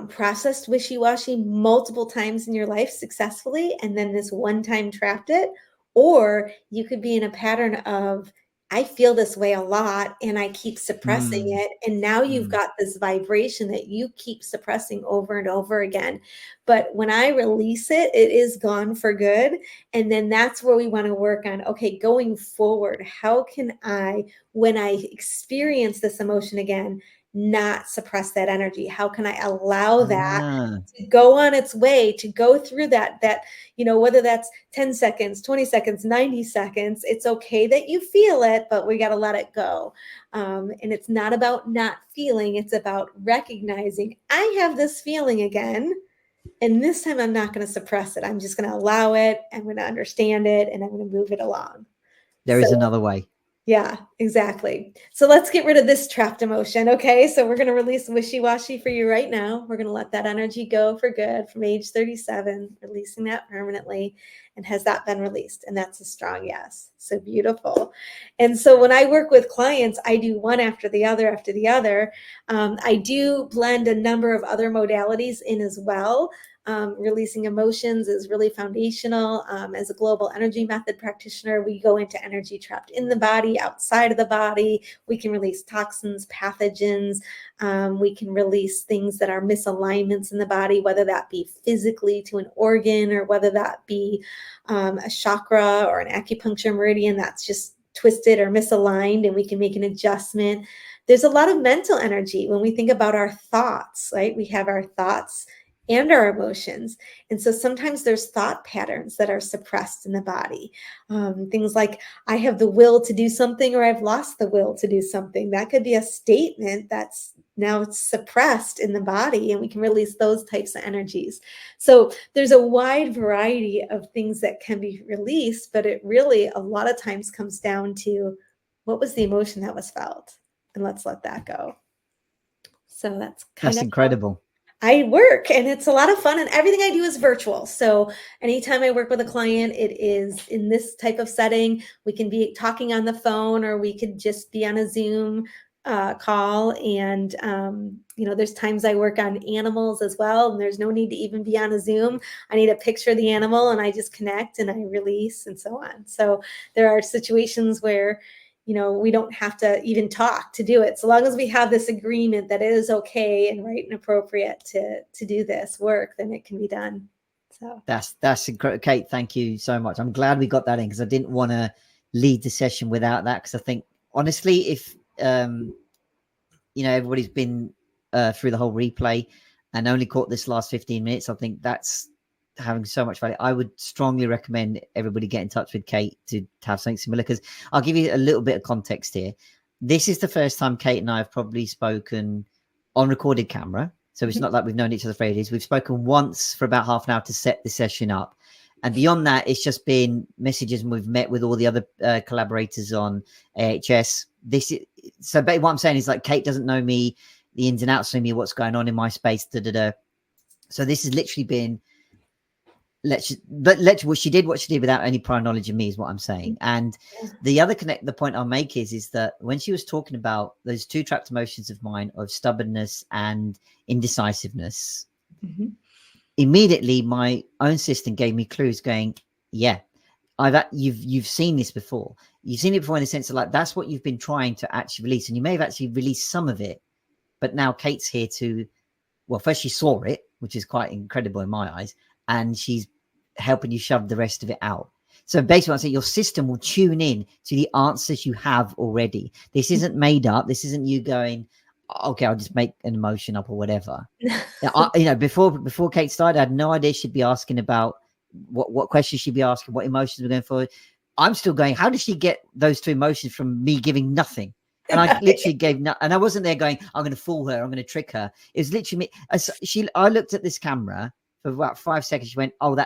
processed wishy-washy multiple times in your life successfully, and then this one time trapped it. Or you could be in a pattern of, I feel this way a lot and I keep suppressing it. And now you've got this vibration that you keep suppressing over and over again. But when I release it, it is gone for good. And then that's where we want to work on, okay, going forward, how can I, when I experience this emotion again, not suppress that energy? How can I allow that to go on its way, to go through that, you know, whether that's 10 seconds, 20 seconds, 90 seconds, it's okay that you feel it, but we got to let it go. And it's not about not feeling, it's about recognizing I have this feeling again. And this time I'm not going to suppress it. I'm just going to allow it. I'm going to understand it, and I'm going to move it along. There is another way. Yeah, exactly. So let's get rid of this trapped emotion. Okay. So we're going to release wishy-washy for you right now. We're going to let that energy go for good from age 37, releasing that permanently. And has that been released? And that's a strong yes. So beautiful. And so when I work with clients, I do one after the other after the other. I do blend a number of other modalities in as well. Releasing emotions is really foundational. As a global energy method practitioner, we go into energy trapped in the body, outside of the body. We can release toxins, pathogens. We can release things that are misalignments in the body, whether that be physically to an organ, or whether that be a chakra or an acupuncture meridian that's just twisted or misaligned, and we can make an adjustment. There's a lot of mental energy when we think about our thoughts, right? We have our thoughts and our emotions. And so sometimes there's thought patterns that are suppressed in the body. Things like, I have the will to do something, or I've lost the will to do something. That could be a statement that's now suppressed in the body, and we can release those types of energies. So there's a wide variety of things that can be released, but it really a lot of times comes down to, what was the emotion that was felt? And let's let that go. So that's incredible. I work, and it's a lot of fun, and everything I do is virtual. So anytime I work with a client, it is in this type of setting. We can be talking on the phone, or we could just be on a Zoom call. And, you know, there's times I work on animals as well, and there's no need to even be on a Zoom. I need a picture of the animal, and I just connect and I release, and so on. So there are situations where, you know, we don't have to even talk to do it. So long as we have this agreement that it is okay and right and appropriate to do this work, then it can be done. So that's incredible. Kate, thank you so much. I'm glad we got that in, because I didn't want to lead the session without that. Because I think, honestly, if you know, everybody's been through the whole replay and only caught this last 15 minutes, I think that's having so much value. I would strongly recommend everybody get in touch with Kate to have something similar, because I'll give you a little bit of context here. This is the first time Kate and I have probably spoken on recorded camera. So it's not like we've known each other for ages. We've spoken once for about half an hour to set the session up. And beyond that, it's just been messages, and we've met with all the other collaborators on AHS. So what I'm saying is, like, Kate doesn't know me, the ins and outs of me, what's going on in my space, So this has literally been what she did without any prior knowledge of me is what I'm saying. And the point I'll make is that when she was talking about those two trapped emotions of mine of stubbornness and indecisiveness, immediately my own system gave me clues going, yeah, you've seen this before. You've seen it before in the sense of like, that's what you've been trying to actually release. And you may have actually released some of it, but now Kate's here to, well, first she saw it, which is quite incredible in my eyes. And she's helping you shove the rest of it out. So basically, I say your system will tune in to the answers you have already. This isn't made up. This isn't you going, okay, I'll just make an emotion up or whatever. Before Kate started, I had no idea she'd be asking about what questions she'd be asking, what emotions we're going for. I'm still going, how does she get those two emotions from me giving nothing? And I literally gave and I wasn't there going, I'm going to fool her, I'm going to trick her. It was literally me. I looked at this camera for about 5 seconds. She went, oh,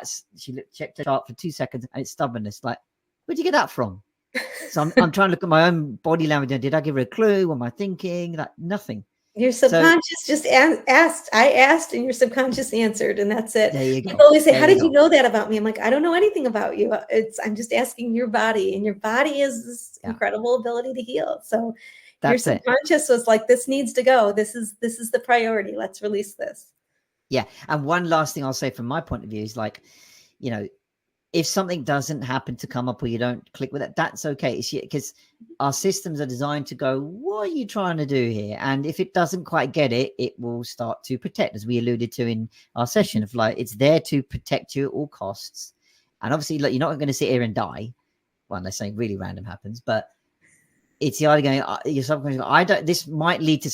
checked her chart for 2 seconds, and it's stubbornness. Like, where'd you get that from? So I'm trying to look at my own body language. Did I give her a clue? What am I thinking? Like, nothing. Your subconscious just asked. I asked, and your subconscious answered, and that's it. There you go. People always say, "How did you know that about me?" I'm like, I don't know anything about you. I'm just asking your body, and your body is this incredible ability to heal. So your subconscious was like, "This needs to go. This is the priority. Let's release this." Yeah, and one last thing I'll say from my point of view is like, if something doesn't happen to come up or you don't click with it, that's okay. Because our systems are designed to go, what are you trying to do here? And if it doesn't quite get it, it will start to protect, as we alluded to in our session of like, it's there to protect you at all costs. And obviously, look, you're not going to sit here and die. Well, unless something really random happens, but it's the idea going, your subconscious, this might lead to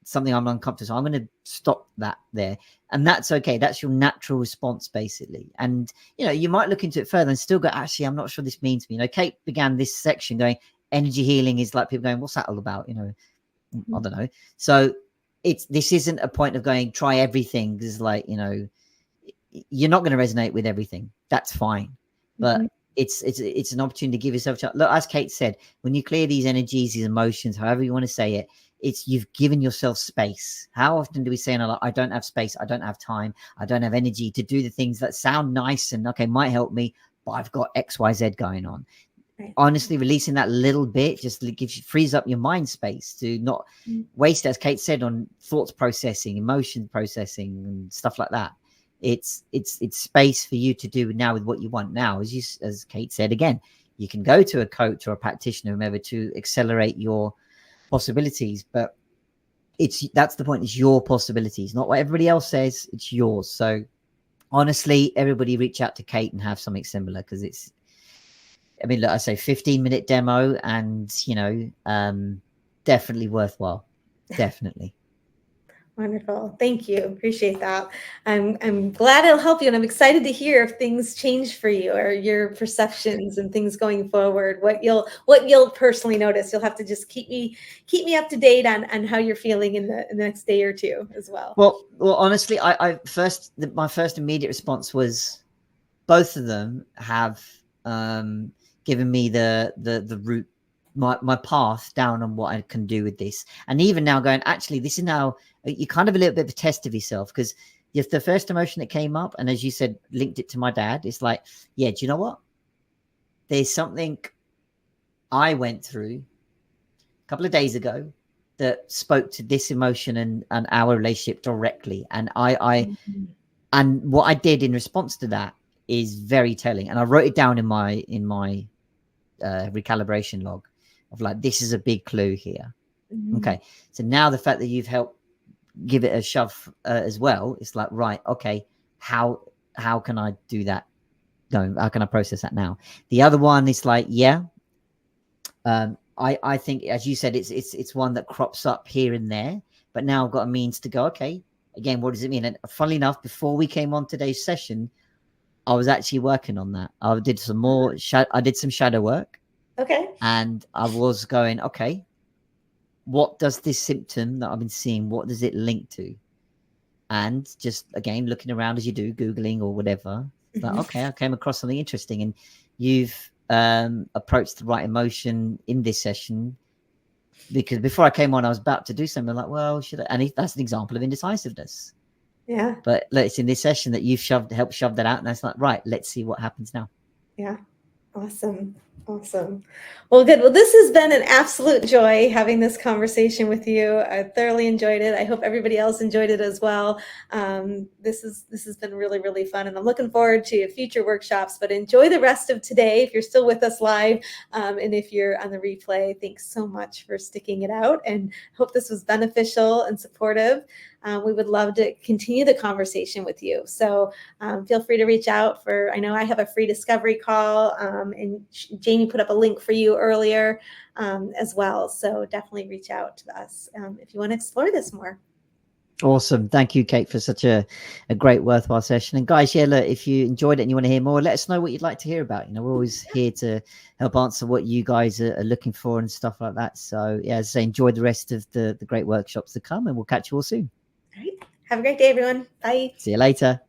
something I'm uncomfortable. So I'm going to stop that there. And that's okay. That's your natural response, basically. And, you might look into it further and still go, actually, I'm not sure this means me. Kate began this section going, energy healing is like people going, what's that all about? I don't know. So this isn't a point of going, try everything. Because like, you're not going to resonate with everything. That's fine. But it's an opportunity to give yourself a chance. Look, as Kate said, when you clear these energies, these emotions, however you want to say it, you've given yourself space. How often do we say in our life, I don't have space, I don't have time, I don't have energy to do the things that sound nice and okay, might help me, but I've got XYZ going on. Right. Honestly, releasing that little bit just frees up your mind space to not waste, as Kate said, on thoughts processing, emotion processing, and stuff like that. It's space for you to do now with what you want now. As Kate said again, you can go to a coach or a practitioner, whomever, to accelerate your possibilities, but that's the point. It's your possibilities, not what everybody else says. It's yours. So honestly, everybody reach out to Kate and have something similar, because look, I say 15-minute demo, and definitely worthwhile. Definitely. Wonderful. Thank you. Appreciate that. I'm glad it'll help you, and I'm excited to hear if things change for you or your perceptions and things going forward. What you'll personally notice. You'll have to just keep me up to date on how you're feeling in the next day or two as well. Well, honestly, my first immediate response was both of them have given me the route, my path down on what I can do with this. And even now going, actually, this is now, you kind of a little bit of a test of yourself, because if the first emotion that came up, and as you said, linked it to my dad, it's like, yeah, do you know what? There's something I went through a couple of days ago that spoke to this emotion and our relationship directly. And and what I did in response to that is very telling. And I wrote it down in my recalibration log of like, this is a big clue here. Okay. So now the fact that you've helped give it a shove as well, it's like, right, okay, how can I do that? How can I process that now? The other one is like, I think, as you said, it's one that crops up here and there, but now I've got a means to go, okay, again, what does it mean? And funnily enough, before we came on today's session, I was actually working on that. I did some more I did some shadow work. Okay. And I was going, okay, what does this symptom that I've been seeing, what does it link to? And just, again, looking around as you do, Googling or whatever, it's like, okay, I came across something interesting. And you've approached the right emotion in this session, because before I came on, I was about to do something like, well, should I? And that's an example of indecisiveness. Yeah. But look, it's in this session that you've helped shove that out, and that's like, right, let's see what happens now. Yeah. Awesome. Awesome. Well, good. Well, this has been an absolute joy having this conversation with you. I thoroughly enjoyed it. I hope everybody else enjoyed it as well. This has been really, really fun, and I'm looking forward to future workshops. But enjoy the rest of today if you're still with us live, and if you're on the replay. Thanks so much for sticking it out, and hope this was beneficial and supportive. We would love to continue the conversation with you. So feel free to reach out I know I have a free discovery call, and Jamie put up a link for you earlier as well. So definitely reach out to us if you want to explore this more. Awesome. Thank you, Kate, for such a great, worthwhile session. And guys, yeah, look, if you enjoyed it and you want to hear more, let us know what you'd like to hear about. We're always here to help answer what you guys are looking for and stuff like that. So yeah, as I say, enjoy the rest of the great workshops to come, and we'll catch you all soon. All right. Have a great day, everyone. Bye. See you later.